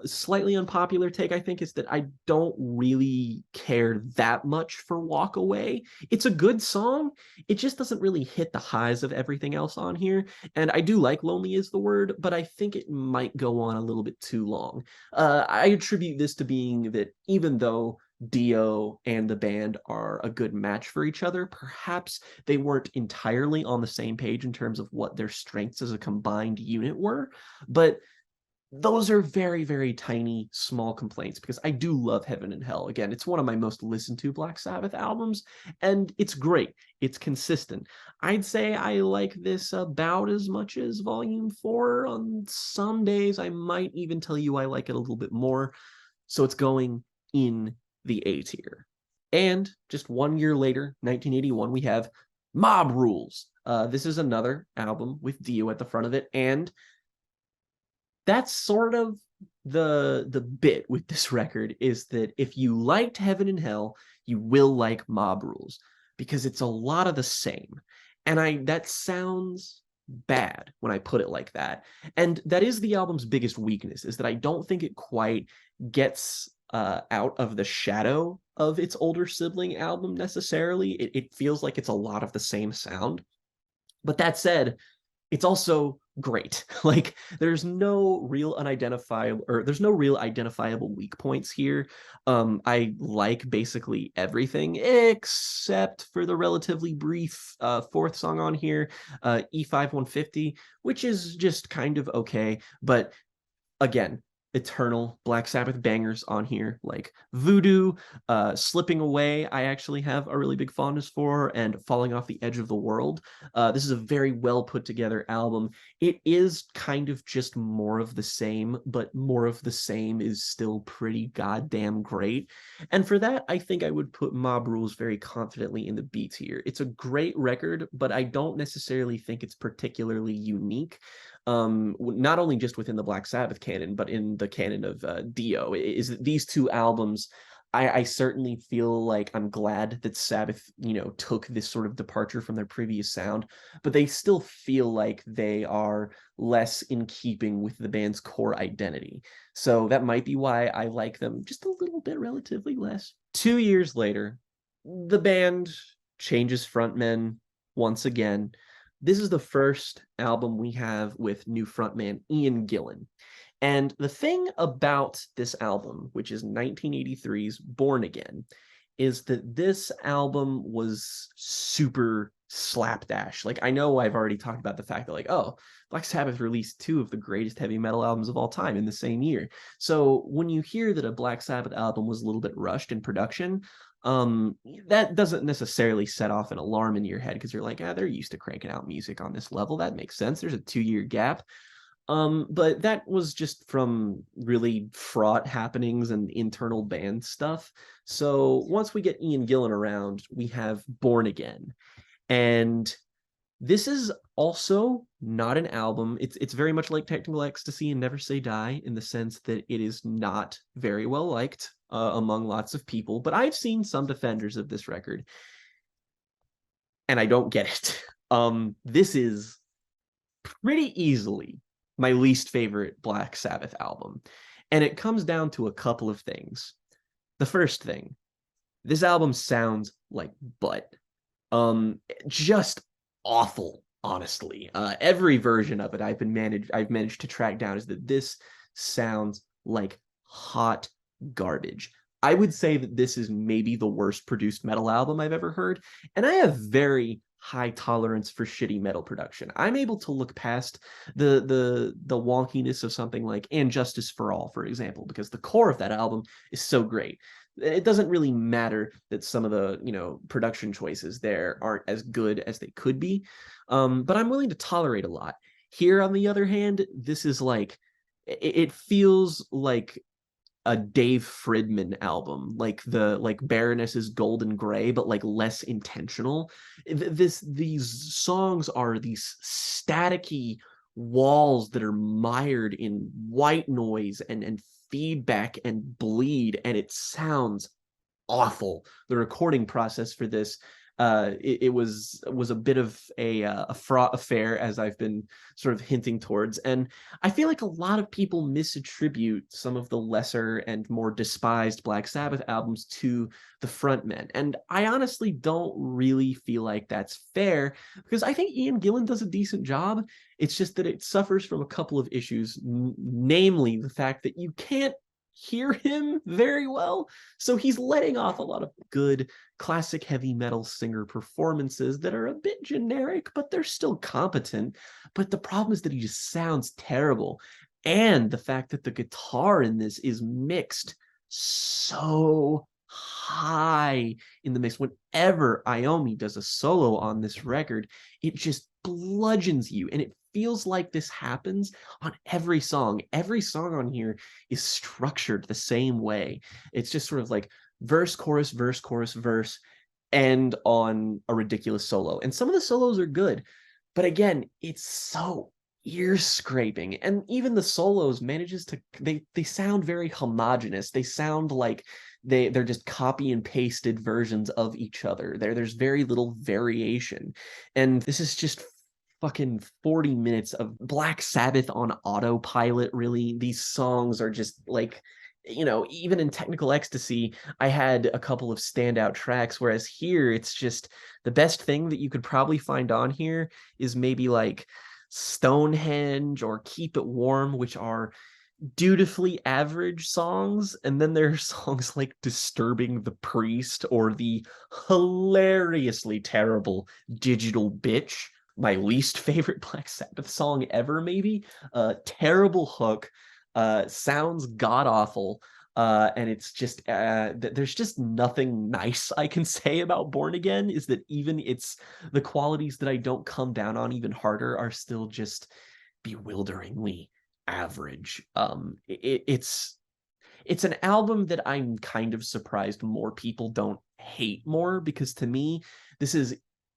slightly unpopular take, I think, is that I don't really care that much for Walk Away. It's a good song. It just doesn't really hit the highs of everything else on here. And I do like Lonely Is the Word, but I think it might go on a little bit too long. I attribute this to being that even though Dio and the band are a good match for each other, perhaps they weren't entirely on the same page in terms of what their strengths as a combined unit were. But those are very, very tiny, small complaints, because I do love Heaven and Hell. Again, it's one of my most listened to Black Sabbath albums, and it's great. It's consistent. I'd say I like this about as much as Volume 4. On some days, I might even tell you I like it a little bit more. So it's going in the A tier. And just 1 year later, 1981, we have Mob Rules. This is another album with Dio at the front of it, and that's sort of the bit with this record, is that if you liked Heaven and Hell, you will like Mob Rules, because it's a lot of the same. And that sounds bad when I put it like that. And that is the album's biggest weakness, is that I don't think it quite gets out of the shadow of its older sibling album necessarily. It feels like it's a lot of the same sound. But that said, it's also great. Like there's no real unidentifiable, or there's no real identifiable weak points here. I like basically everything except for the relatively brief fourth song on here, E5 150, which is just kind of okay, but again, eternal Black Sabbath bangers on here, like Voodoo, Slipping Away, I actually have a really big fondness for, and Falling Off the Edge of the World. This is a very well put together album. It is kind of just more of the same, but more of the same is still pretty goddamn great. And for that, I think I would put Mob Rules very confidently in the B tier. It's a great record, but I don't necessarily think it's particularly unique, not only just within the Black Sabbath canon, but in the canon of Dio. Is that these two albums, I certainly feel like I'm glad that Sabbath, took this sort of departure from their previous sound, but they still feel like they are less in keeping with the band's core identity. So that might be why I like them just a little bit relatively less. 2 years later, the band changes frontmen once again. This is the first album we have with new frontman Ian Gillan. And the thing about this album, which is 1983's Born Again, is that this album was super slapdash. Like, I know I've already talked about the fact that, like, oh, Black Sabbath released two of the greatest heavy metal albums of all time in the same year. So when you hear that a Black Sabbath album was a little bit rushed in production, that doesn't necessarily set off an alarm in your head, because you're like, they're used to cranking out music on this level. That makes sense. There's a 2-year gap. But that was just from really fraught happenings and internal band stuff. So once we get Ian Gillan around, we have Born Again. And this is also not an album. It's very much like Technical Ecstasy and Never Say Die, in the sense that it is not very well liked among lots of people. But I've seen some defenders of this record, and I don't get it. This is pretty easily my least favorite Black Sabbath album. And it comes down to a couple of things. The first thing, this album sounds like butt. Just awful, honestly. Every version of it I've managed to track down is that this sounds like hot garbage. I would say that this is maybe the worst produced metal album I've ever heard, and I have very high tolerance for shitty metal production. I'm able to look past the wonkiness of something like And Justice for All, for example, because the core of that album is so great. It doesn't really matter that some of the production choices there aren't as good as they could be, but I'm willing to tolerate a lot. Here, on the other hand, this is like, it feels like a Dave Fridman album, like Baroness's Golden Gray, but like less intentional. These songs are these staticky walls that are mired in white noise and feedback and bleed, and it sounds awful. The recording process for this, it was a bit of a fraught affair, as I've been sort of hinting towards, and I feel like a lot of people misattribute some of the lesser and more despised Black Sabbath albums to the frontmen, and I honestly don't really feel like that's fair, because I think Ian Gillan does a decent job. It's just that it suffers from a couple of issues, namely the fact that you can't hear him very well. So he's letting off a lot of good classic heavy metal singer performances that are a bit generic, but they're still competent. But the problem is that he just sounds terrible. And the fact that the guitar in this is mixed so high in the mix. Whenever Iommi does a solo on this record, it just bludgeons you, and it feels like this happens on every song. Every song on here is structured the same way. It's just sort of like verse, chorus, verse, chorus, verse, and on a ridiculous solo. And some of the solos are good, but again, it's so ear scraping. And even the solos manages to, they sound very homogenous. They sound like they're just copy and pasted versions of each other. There's very little variation. And this is just fucking 40 minutes of Black Sabbath on autopilot, really. These songs are just like, even in Technical Ecstasy, I had a couple of standout tracks, whereas here it's just the best thing that you could probably find on here is maybe like Stonehenge or Keep It Warm, which are dutifully average songs, and then there are songs like Disturbing the Priest or the hilariously terrible Digital Bitch, my least favorite Black Sabbath song ever, maybe. Terrible hook, sounds god awful. And it's just there's just nothing nice I can say about Born Again. Is that even it's the qualities that I don't come down on even harder are still just bewilderingly average. It's an album that I'm kind of surprised more people don't hate more, because to me, this is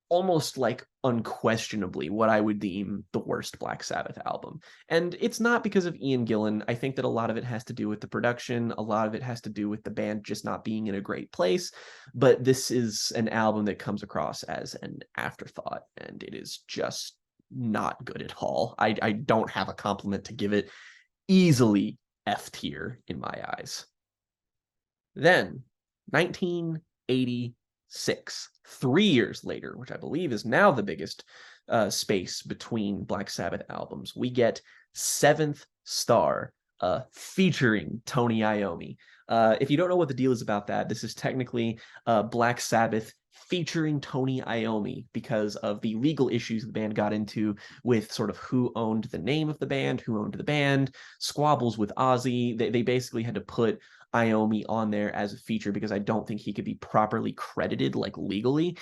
almost like unquestionably what I would deem the worst Black Sabbath album. And it's not because of Ian Gillan. I think that a lot of it has to do with the production, a lot of it has to do with the band just not being in a great place. But this is an album that comes across as an afterthought, and it is just not good at all. I don't have a compliment to give it. Easily F tier in my eyes. Then 1986, 3 years later, which I believe is now the biggest space between Black Sabbath albums, we get Seventh Star, featuring Tony Iommi. If you don't know what the deal is about that, this is technically Black Sabbath featuring Tony Iommi because of the legal issues the band got into with sort of who owned the name of the band, who owned the band, squabbles with Ozzy. They basically had to put Iommi on there as a feature because I don't think he could be properly credited like legally.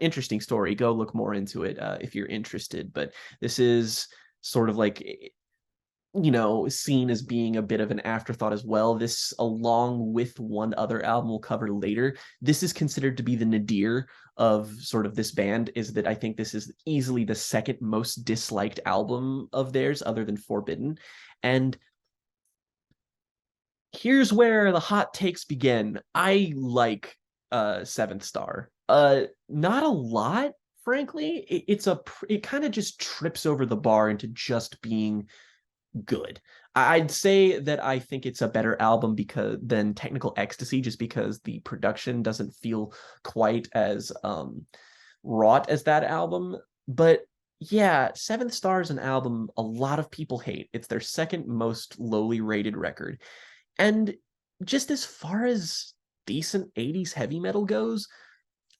Interesting story. Go look more into it if you're interested. But this is sort of like, you know, seen as being a bit of an afterthought as well. This, along with one other album we'll cover later, this is considered to be the nadir of sort of this band, is that I think this is easily the second most disliked album of theirs other than Forbidden. And here's where the hot takes begin. I like Seventh Star. Not a lot, frankly. It kind of just trips over the bar into just being good. I'd say that I think it's a better album than Technical Ecstasy, just because the production doesn't feel quite as wrought as that album. But yeah, Seventh Star is an album a lot of people hate. It's their second most lowly rated record. And just as far as decent 80s heavy metal goes,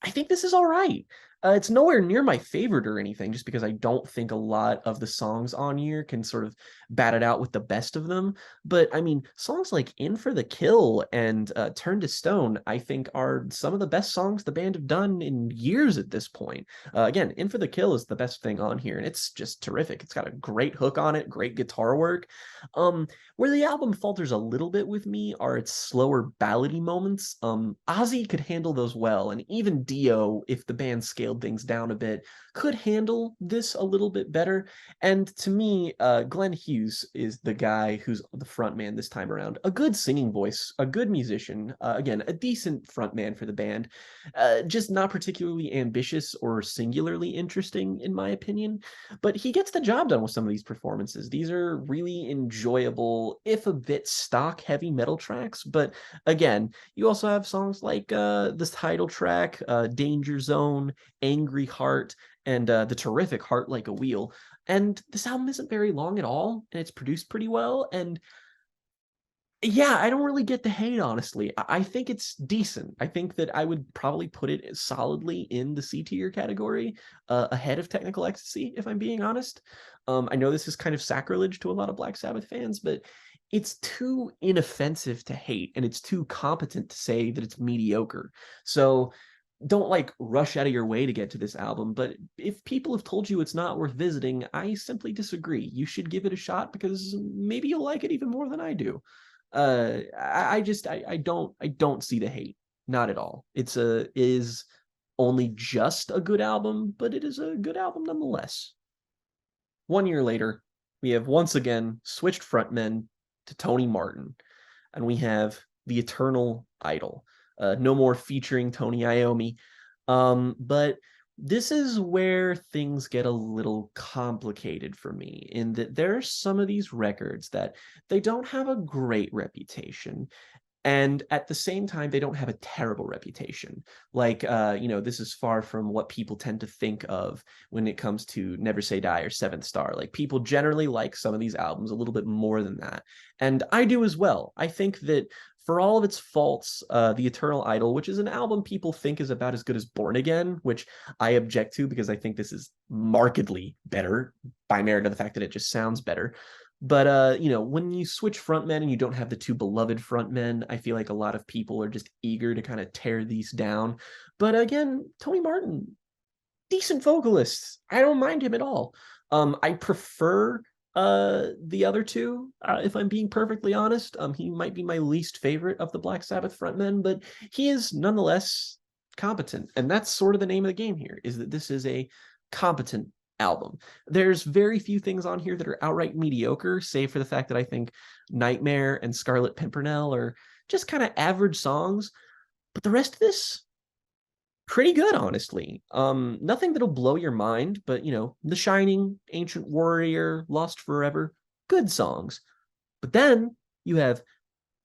I think this is all right. It's nowhere near my favorite or anything, just because I don't think a lot of the songs on here can sort of bat it out with the best of them. But I mean, songs like In for the Kill and Turn to Stone, I think are some of the best songs the band have done in years at this point. Again, In for the Kill is the best thing on here, and it's just terrific. It's got a great hook on it, great guitar work. Where the album falters a little bit with me are its slower ballady moments. Ozzy could handle those well, and even Dio, if the band scaled things down a bit, could handle this a little bit better. And to me, Glenn Hughes is the guy who's the front man this time around. A good singing voice, a good musician, again, a decent front man for the band, just not particularly ambitious or singularly interesting, in my opinion. But he gets the job done with some of these performances. These are really enjoyable, if a bit stock heavy metal tracks. But again, you also have songs like this title track, Danger Zone, Angry Heart, and the terrific Heart Like a Wheel. And this album isn't very long at all, and it's produced pretty well. And yeah, I don't really get the hate, honestly. I think it's decent. I think that I would probably put it solidly in the C tier category, ahead of Technical Ecstasy, if I'm being honest. I know this is kind of sacrilege to a lot of Black Sabbath fans, but it's too inoffensive to hate, and it's too competent to say that it's mediocre. So don't like rush out of your way to get to this album, but if people have told you it's not worth visiting, I simply disagree. You should give it a shot, because maybe you'll like it even more than I do. I don't see the hate, not at all. Is only just a good album, but it is a good album nonetheless. 1 year later, we have once again switched frontmen to Tony Martin, and we have the Eternal Idol. No more featuring Tony Iommi, but this is where things get a little complicated for me, in that there are some of these records that they don't have a great reputation, And at the same time, they don't have a terrible reputation. Like, this is far from what people tend to think of when it comes to Never Say Die or Seventh Star. Like, people generally like some of these albums a little bit more than that. And I do as well. I think that for all of its faults, The Eternal Idol, which is an album people think is about as good as Born Again, which I object to because I think this is markedly better by merit of the fact that it just sounds better. But when you switch frontmen and you don't have the two beloved frontmen, I feel like a lot of people are just eager to kind of tear these down. But again, Tony Martin, decent vocalist. I don't mind him at all. I prefer the other two, if I'm being perfectly honest. He might be my least favorite of the Black Sabbath frontmen, but he is nonetheless competent. And that's sort of the name of the game here, is that this is a competent album. There's very few things on here that are outright mediocre, save for the fact that I think Nightmare and Scarlet Pimpernel are just kind of average songs. But the rest of this, pretty good, honestly. Nothing that'll blow your mind, but The Shining, Ancient Warrior, Lost Forever, good songs. But then you have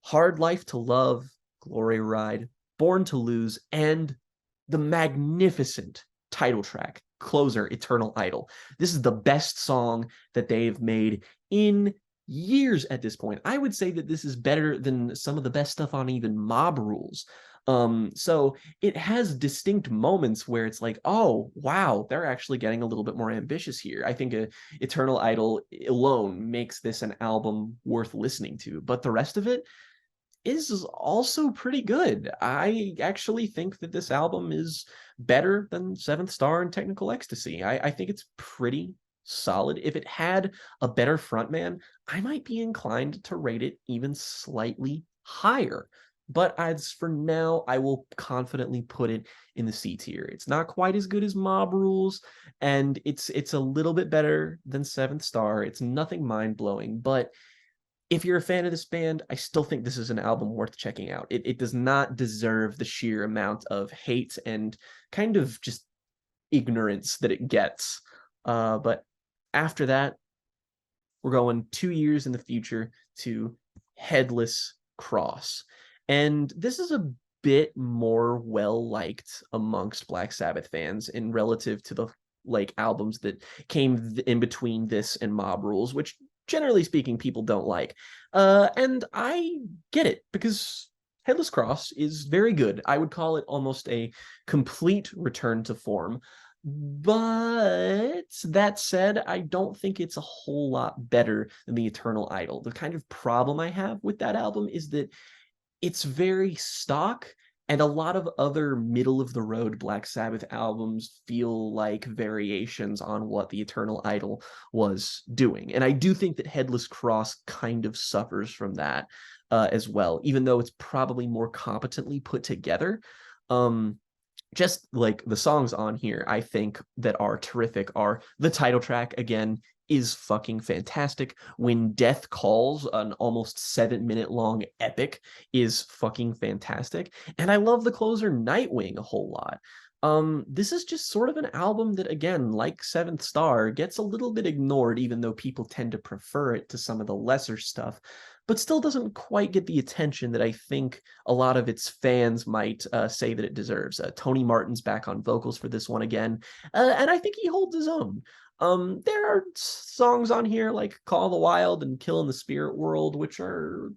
Hard Life to Love, Glory Ride, Born to Lose, and the magnificent title track, closer, Eternal Idol. This is the best song that they've made in years at this point. I would say that this is better than some of the best stuff on even Mob Rules. So it has distinct moments where it's like, oh, wow, they're actually getting a little bit more ambitious here. I think Eternal Idol alone makes this an album worth listening to, but the rest of it is also pretty good. I actually think that this album is better than Seventh Star and Technical Ecstasy. I think it's pretty solid. If it had a better frontman, I might be inclined to rate it even slightly higher. But as for now, I will confidently put it in the C tier. It's not quite as good as Mob Rules, and it's a little bit better than Seventh Star. It's nothing mind-blowing, but if you're a fan of this band, I still think this is an album worth checking out. It does not deserve the sheer amount of hate and kind of just ignorance that it gets. But after that, we're going 2 years in the future to Headless Cross. And this is a bit more well-liked amongst Black Sabbath fans in relative to the albums that came in between this and Mob Rules, which generally speaking people don't like. And I get it, because Headless Cross is very good. I would call it almost a complete return to form. But that said, I don't think it's a whole lot better than The Eternal Idol. The kind of problem I have with that album is that it's very stock, and a lot of other middle of the road Black Sabbath albums feel like variations on what The Eternal Idol was doing. And I do think that Headless Cross kind of suffers from that as well, even though it's probably more competently put together. Just like the songs on here, I think that are terrific are the title track, again, is fucking fantastic. When Death Calls, an almost 7-minute long epic, is fucking fantastic. And I love the closer Nightwing a whole lot. This is just sort of an album that, again, like Seventh Star, gets a little bit ignored, even though people tend to prefer it to some of the lesser stuff, but still doesn't quite get the attention that I think a lot of its fans might say that it deserves. Tony Martin's back on vocals for this one again, and I think he holds his own. There are songs on here like Call the Wild and Kill in the Spirit World, which are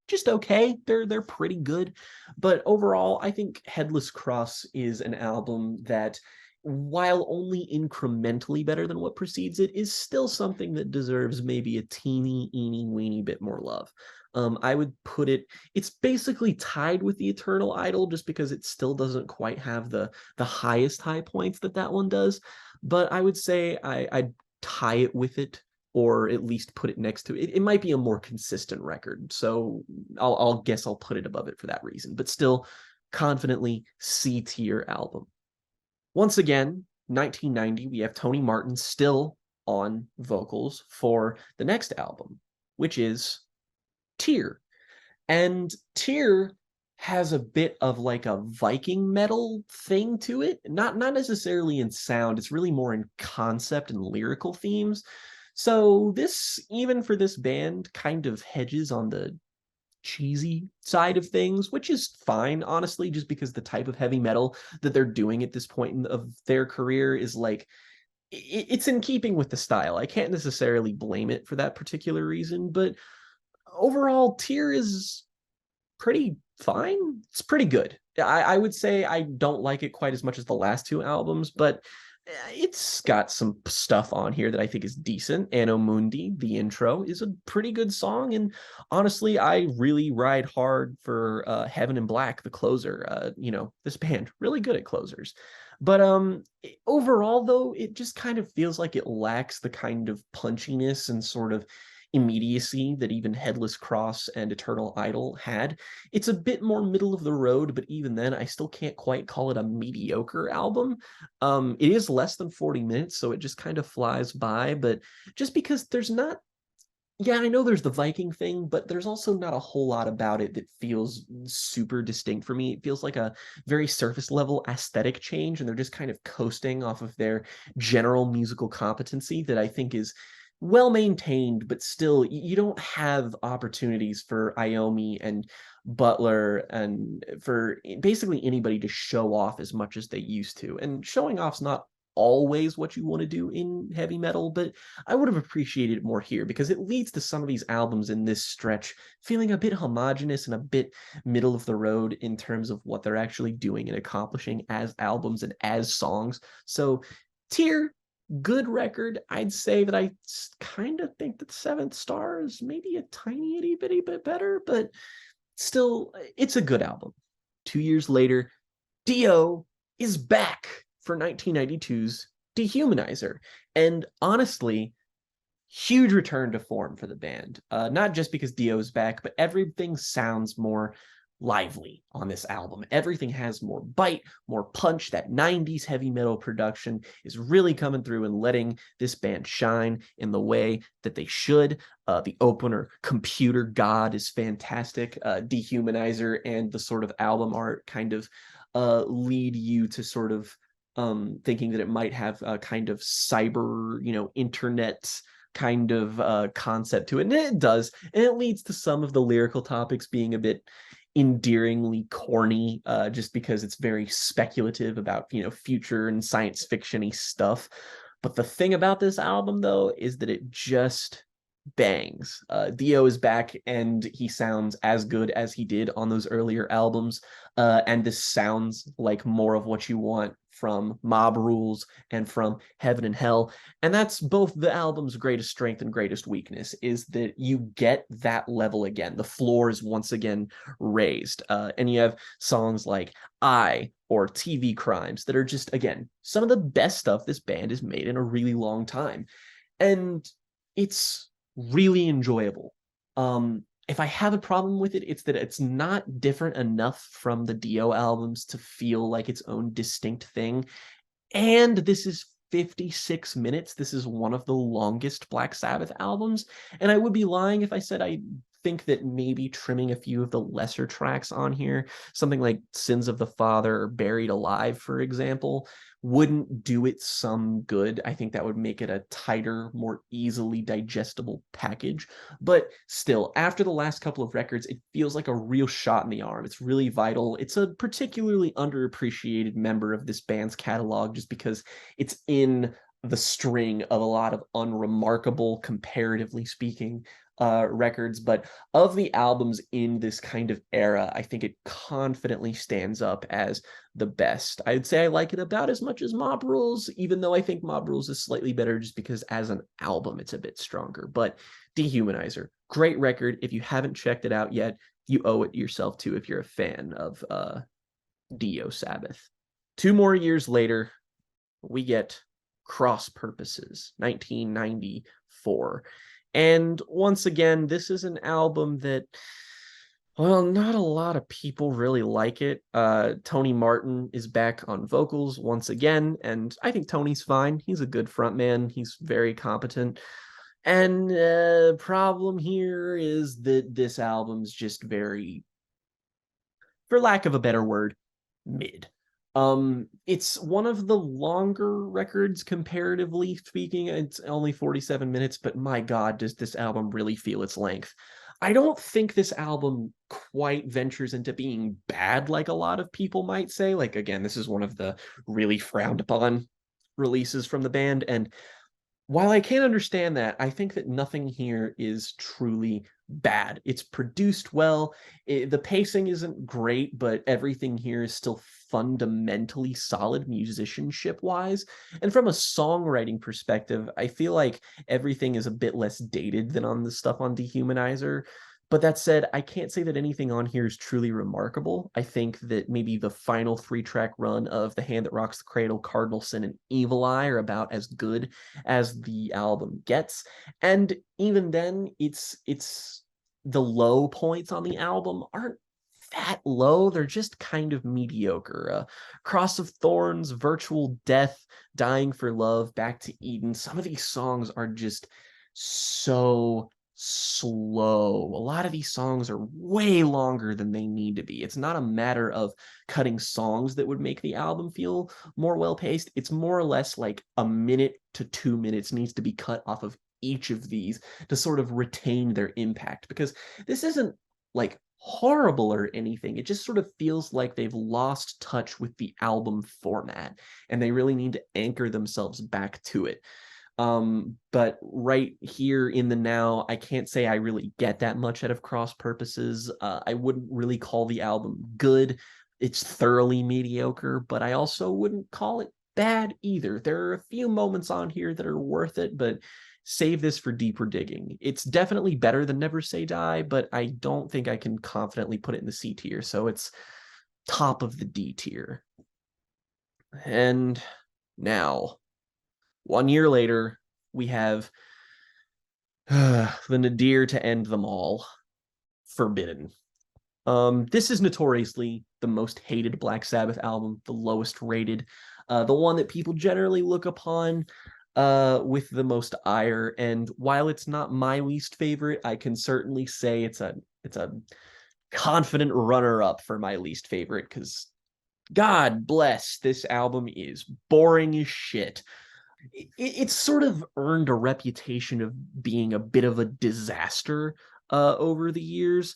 just okay. They're pretty good. But overall, I think Headless Cross is an album that, while only incrementally better than what precedes it, is still something that deserves maybe a teeny weeny bit more love. I would put it's basically tied with The Eternal Idol, just because it still doesn't quite have the highest high points that one does. But I would say I'd tie it with it, or at least put it next to it. It might be a more consistent record, so I'll guess I'll put it above it for that reason. But still, confidently C tier album. Once again, 1990, we have Tony Martin still on vocals for the next album, which is Tear. And Tear has a bit of like a Viking metal thing to it. Not necessarily in sound, it's really more in concept and lyrical themes. So this, even for this band, kind of hedges on the cheesy side of things, which is fine, honestly, just because the type of heavy metal that they're doing at this point of their career is like it's in keeping with the style. I can't necessarily blame it for that particular reason, but overall, Tear is pretty fine. It's pretty good. I would say I don't like it quite as much as the last two albums, but it's got some stuff on here that I think is decent. Anno Mundi, the intro, is a pretty good song. And honestly, I really ride hard for Heaven and Black, the closer. This band, really good at closers. But overall, though, it just kind of feels like it lacks the kind of punchiness and sort of immediacy that even Headless Cross and Eternal Idol had. It's a bit more middle of the road, but even then, I still can't quite call it a mediocre album. It is less than 40 minutes, so it just kind of flies by, but just because there's not yeah, I know there's the Viking thing, but there's also not a whole lot about it that feels super distinct for me. It feels like a very surface level aesthetic change, and they're just kind of coasting off of their general musical competency that I think is well maintained, but still, you don't have opportunities for Iommi and Butler and for basically anybody to show off as much as they used to. And showing off's not always what you want to do in heavy metal, but I would have appreciated it more here because it leads to some of these albums in this stretch feeling a bit homogenous and a bit middle of the road in terms of what they're actually doing and accomplishing as albums and as songs. So, Tear, good record. I'd say that I kind of think that Seventh Star is maybe a tiny itty bitty bit better, but still, it's a good album. 2 years later, Dio is back for 1992's Dehumanizer. And honestly, huge return to form for the band. Not just because Dio's back, but everything sounds more lively on this album. Everything has more bite, more punch. That 90s heavy metal production is really coming through and letting this band shine in the way that they should. The opener, Computer God, is fantastic. Dehumanizer and the sort of album art kind of lead you to sort of thinking that it might have a kind of cyber, internet kind of concept to it. And it does. And it leads to some of the lyrical topics being a bit endearingly corny, just because it's very speculative about, future and science fiction-y stuff. But the thing about this album, though, is that it just bangs. Dio is back and he sounds as good as he did on those earlier albums. And this sounds like more of what you want from Mob Rules and from Heaven and Hell. And that's both the album's greatest strength and greatest weakness, is that you get that level again. The floor is once again raised. And you have songs like I or TV Crimes that are just, again, some of the best stuff this band has made in a really long time. And it's really enjoyable. If I have a problem with it, it's that it's not different enough from the Dio albums to feel like its own distinct thing. And this is 56 minutes. This is one of the longest Black Sabbath albums. And I would be lying if I said I think that maybe trimming a few of the lesser tracks on here, something like Sins of the Father or Buried Alive, for example, wouldn't do it some good. I think that would make it a tighter, more easily digestible package. But still, after the last couple of records, it feels like a real shot in the arm. It's really vital. It's a particularly underappreciated member of this band's catalog just because it's in the string of a lot of unremarkable, comparatively speaking, records. But of the albums in this kind of era, I think it confidently stands up as the best. I'd say I like it about as much as Mob Rules, even though I think Mob Rules is slightly better just because as an album, it's a bit stronger. But Dehumanizer, great record. If you haven't checked it out yet, you owe it yourself to if you're a fan of Dio Sabbath. 2 more years later, we get Cross Purposes, 1994. And once again, this is an album that, well, not a lot of people really like it. Tony Martin is back on vocals once again, and I think Tony's fine. He's a good frontman. He's very competent. And problem here is that this album's just very, for lack of a better word, mid. It's one of the longer records comparatively speaking. It's only 47 minutes, but my God, does this album really feel its length. I don't think this album quite ventures into being bad like a lot of people might say. Like, again, this is one of the really frowned upon releases from the band. And while I can understand that, I think that nothing here is truly bad. It's produced well. The pacing isn't great, but everything here is still fundamentally solid musicianship wise. And from a songwriting perspective, I feel like everything is a bit less dated than on the stuff on Dehumanizer. But that said, I can't say that anything on here is truly remarkable. I think that maybe the final three-track run of The Hand That Rocks the Cradle, Cardinal Sin, and Evil Eye are about as good as the album gets. And even then, it's the low points on the album aren't that low. They're just kind of mediocre. Cross of Thorns, Virtual Death, Dying for Love, Back to Eden. Some of these songs are just so slow. A lot of these songs are way longer than they need to be. It's not a matter of cutting songs that would make the album feel more well paced. It's more or less like a minute to 2 minutes needs to be cut off of each of these to sort of retain their impact, because this isn't like horrible or anything. It just sort of feels like they've lost touch with the album format and they really need to anchor themselves back to it. But right here in the now, I can't say I really get that much out of Cross Purposes. I wouldn't really call the album good. It's thoroughly mediocre, but I also wouldn't call it bad either. There are a few moments on here that are worth it, but save this for deeper digging. It's definitely better than Never Say Die, but I don't think I can confidently put it in the C tier, so it's top of the D tier. And now, 1 year later, we have the nadir to end them all, Forbidden. This is notoriously the most hated Black Sabbath album, the lowest rated, the one that people generally look upon with the most ire. And while it's not my least favorite, I can certainly say it's a confident runner-up for my least favorite, because God bless, this album is boring as shit. It's sort of earned a reputation of being a bit of a disaster over the years,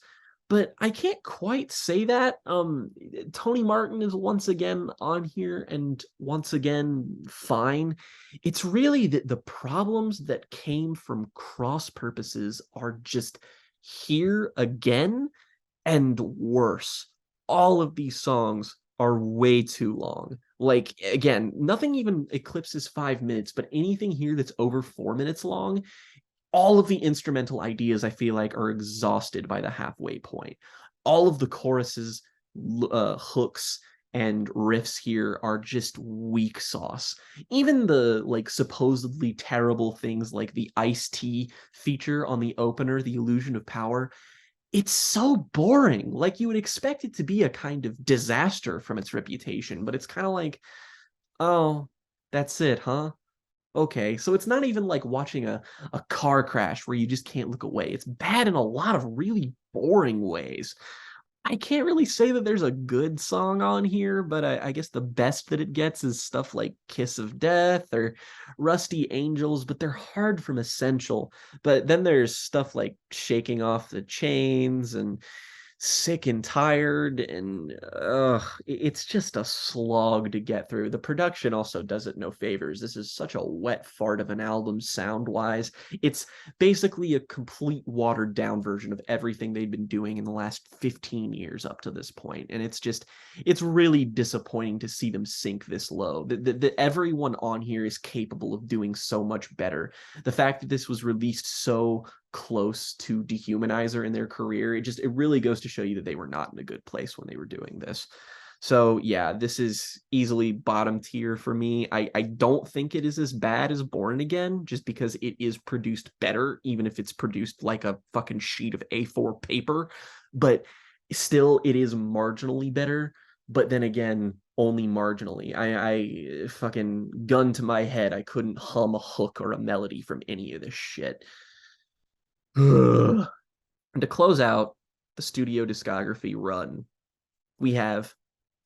but I can't quite say that. Tony Martin is once again on here and once again fine. It's really that the problems that came from Cross Purposes are just here again and worse. All of these songs are way too long. Like, again, nothing even eclipses 5 minutes, but anything here that's over 4 minutes long, all of the instrumental ideas I feel like are exhausted by the halfway point. All of the choruses, hooks, and riffs here are just weak sauce. Even the like supposedly terrible things like the iced tea feature on the opener, The Illusion of Power, it's so boring. Like you would expect it to be a kind of disaster from its reputation, but it's kind of like, oh, that's it, huh? Okay, so it's not even like watching a car crash where you just can't look away. It's bad in a lot of really boring ways. I can't really say that there's a good song on here, but I guess the best that it gets is stuff like Kiss of Death or Rusty Angels, but they're hard from Essential. But then there's stuff like Shaking Off the Chains and Sick and Tired, and it's just a slog to get through. The production also does it no favors. This is such a wet fart of an album sound-wise. It's basically a complete watered down version of everything they've been doing in the last 15 years up to this point. And it's really disappointing to see them sink this low. That everyone on here is capable of doing so much better. The fact that this was released so close to Dehumanizer in their career, it really goes to show you that they were not in a good place when they were doing this. So yeah, this is easily bottom tier for me. I don't think it is as bad as Born Again, just because it is produced better, even if it's produced like a fucking sheet of A4 paper. But still, it is marginally better. But then again, only marginally. I fucking gun to my head, I couldn't hum a hook or a melody from any of this shit. And to close out the studio discography run, we have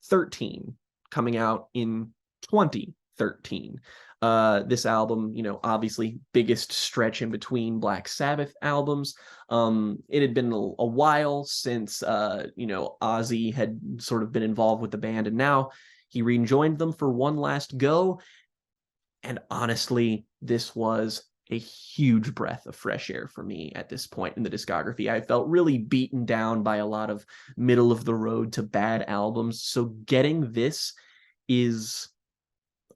13 coming out in 2013. 13. This album, obviously biggest stretch in between Black Sabbath albums. It had been a while since, Ozzy had sort of been involved with the band, and now he rejoined them for one last go. And honestly, this was a huge breath of fresh air for me at this point in the discography. I felt really beaten down by a lot of middle of the road to bad albums. So getting this is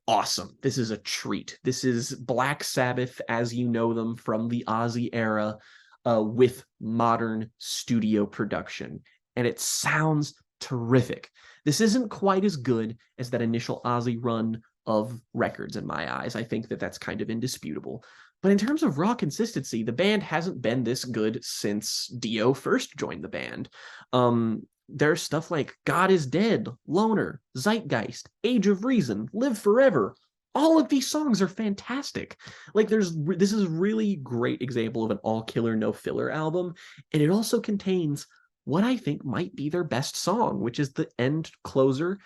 awesome. This is a treat. This is Black Sabbath as you know them from the Ozzy era, with modern studio production. And it sounds terrific. This isn't quite as good as that initial Ozzy run of records in my eyes. I think that that's kind of indisputable. But in terms of raw consistency, the band hasn't been this good since Dio first joined the band. There's stuff like God is Dead, Loner, Zeitgeist, Age of Reason, Live Forever. All of these songs are fantastic. Like this is a really great example of an all killer, no filler album. And it also contains what I think might be their best song, which is the end closer,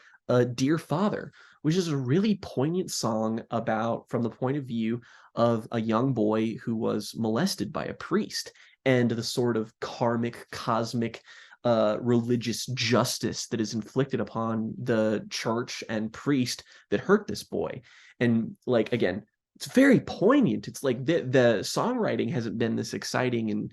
Dear Father, which is a really poignant song about from the point of view of a young boy who was molested by a priest and the sort of karmic, cosmic, religious justice that is inflicted upon the church and priest that hurt this boy. And like, again, it's very poignant. It's like the songwriting hasn't been this exciting in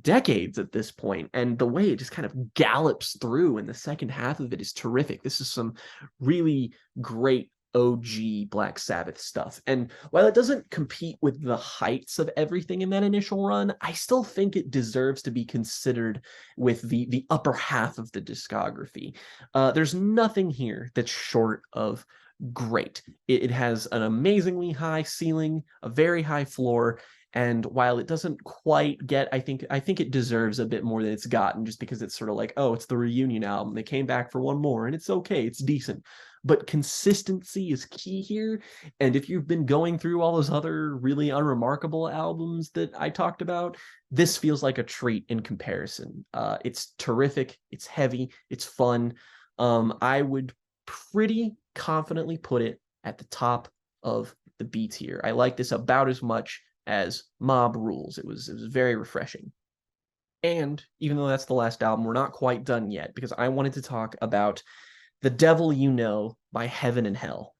decades at this point, and the way it just kind of gallops through in the second half of it is terrific. This is some really great OG Black Sabbath stuff. And while it doesn't compete with the heights of everything in that initial run, I still think it deserves to be considered with the upper half of the discography. There's nothing here that's short of great. It has an amazingly high ceiling, a very high floor, and while it doesn't quite get, I think it deserves a bit more than it's gotten, just because it's sort of like, oh, it's the reunion album. They came back for one more, and it's okay, it's decent. But consistency is key here. And if you've been going through all those other really unremarkable albums that I talked about, this feels like a treat in comparison. It's terrific. It's heavy. It's fun. I would pretty confidently put it at the top of the B tier. I like this about as much as Mob Rules. It was very refreshing. And even though that's the last album, we're not quite done yet, because I wanted to talk about The Devil You Know by Heaven and Hell.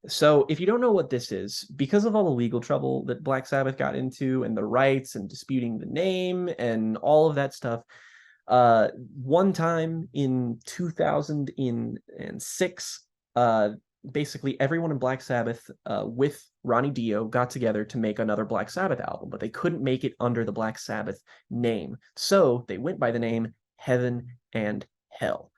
So if you don't know what this is, because of all the legal trouble that Black Sabbath got into and the rights and disputing the name and all of that stuff, one time in 2006, basically everyone in Black Sabbath, with Ronnie Dio, got together to make another Black Sabbath album, but they couldn't make it under the Black Sabbath name. So they went by the name Heaven and Hell.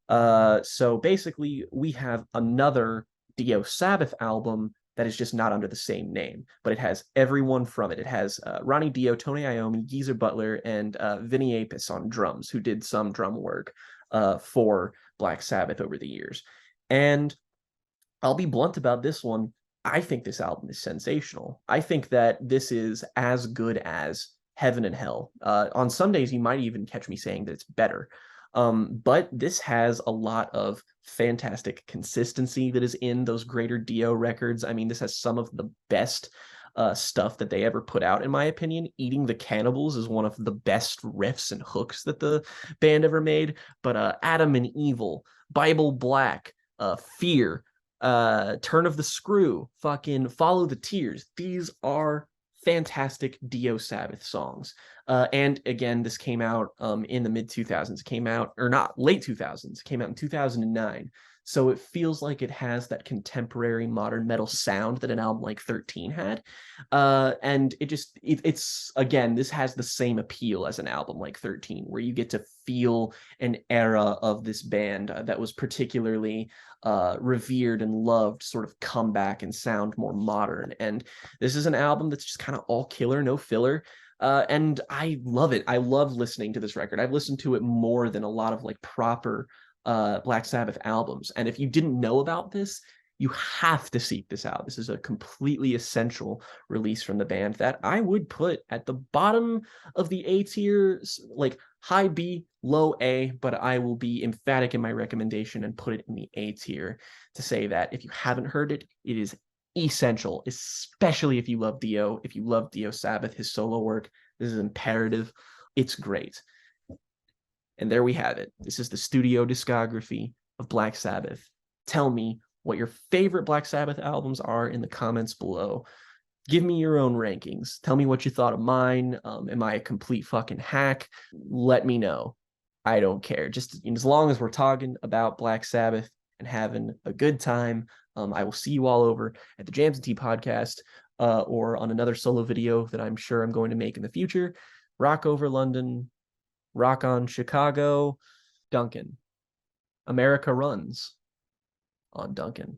So basically we have another Dio Sabbath album that is just not under the same name, but it has everyone from it. It has Ronnie Dio, Tony Iommi, Geezer Butler, and Vinny Appice on drums, who did some drum work for Black Sabbath over the years. And I'll be blunt about this one. I think this album is sensational. I think that this is as good as Heaven and Hell. On some days, you might even catch me saying that it's better. But this has a lot of fantastic consistency that is in those greater Dio records. I mean, this has some of the best stuff that they ever put out, in my opinion. Eating the Cannibals is one of the best riffs and hooks that the band ever made. But Adam and Evil, Bible Black, Fear, Turn of the Screw, fucking Follow the Tears. These are fantastic Dio Sabbath songs. And again, this came out in the mid 2000s, came out, or not, late 2000s, came out in 2009. So it feels like it has that contemporary modern metal sound that an album like 13 had. And it's, again, this has the same appeal as an album like 13, where you get to feel an era of this band that was particularly revered and loved sort of come back and sound more modern. And this is an album that's just kind of all killer, no filler. And I love it. I love listening to this record. I've listened to it more than a lot of like proper Black Sabbath albums. And if you didn't know about this, you have to seek this out. This is a completely essential release from the band that I would put at the bottom of the A tier, like high B, low A, but I will be emphatic in my recommendation and put it in the A tier to say that if you haven't heard it, it is essential, especially if you love Dio, if you love Dio Sabbath, his solo work. This is imperative. It's great. And there we have it. This is the studio discography of Black Sabbath. Tell me what your favorite Black Sabbath albums are in the comments below. Give me your own rankings. Tell me what you thought of mine. Am I a complete fucking hack? Let me know. I don't care. Just as long as we're talking about Black Sabbath and having a good time, I will see you all over at the Jams and Tea podcast or on another solo video that I'm sure I'm going to make in the future. Rock over London. Rock on Chicago. Duncan. America runs on Duncan.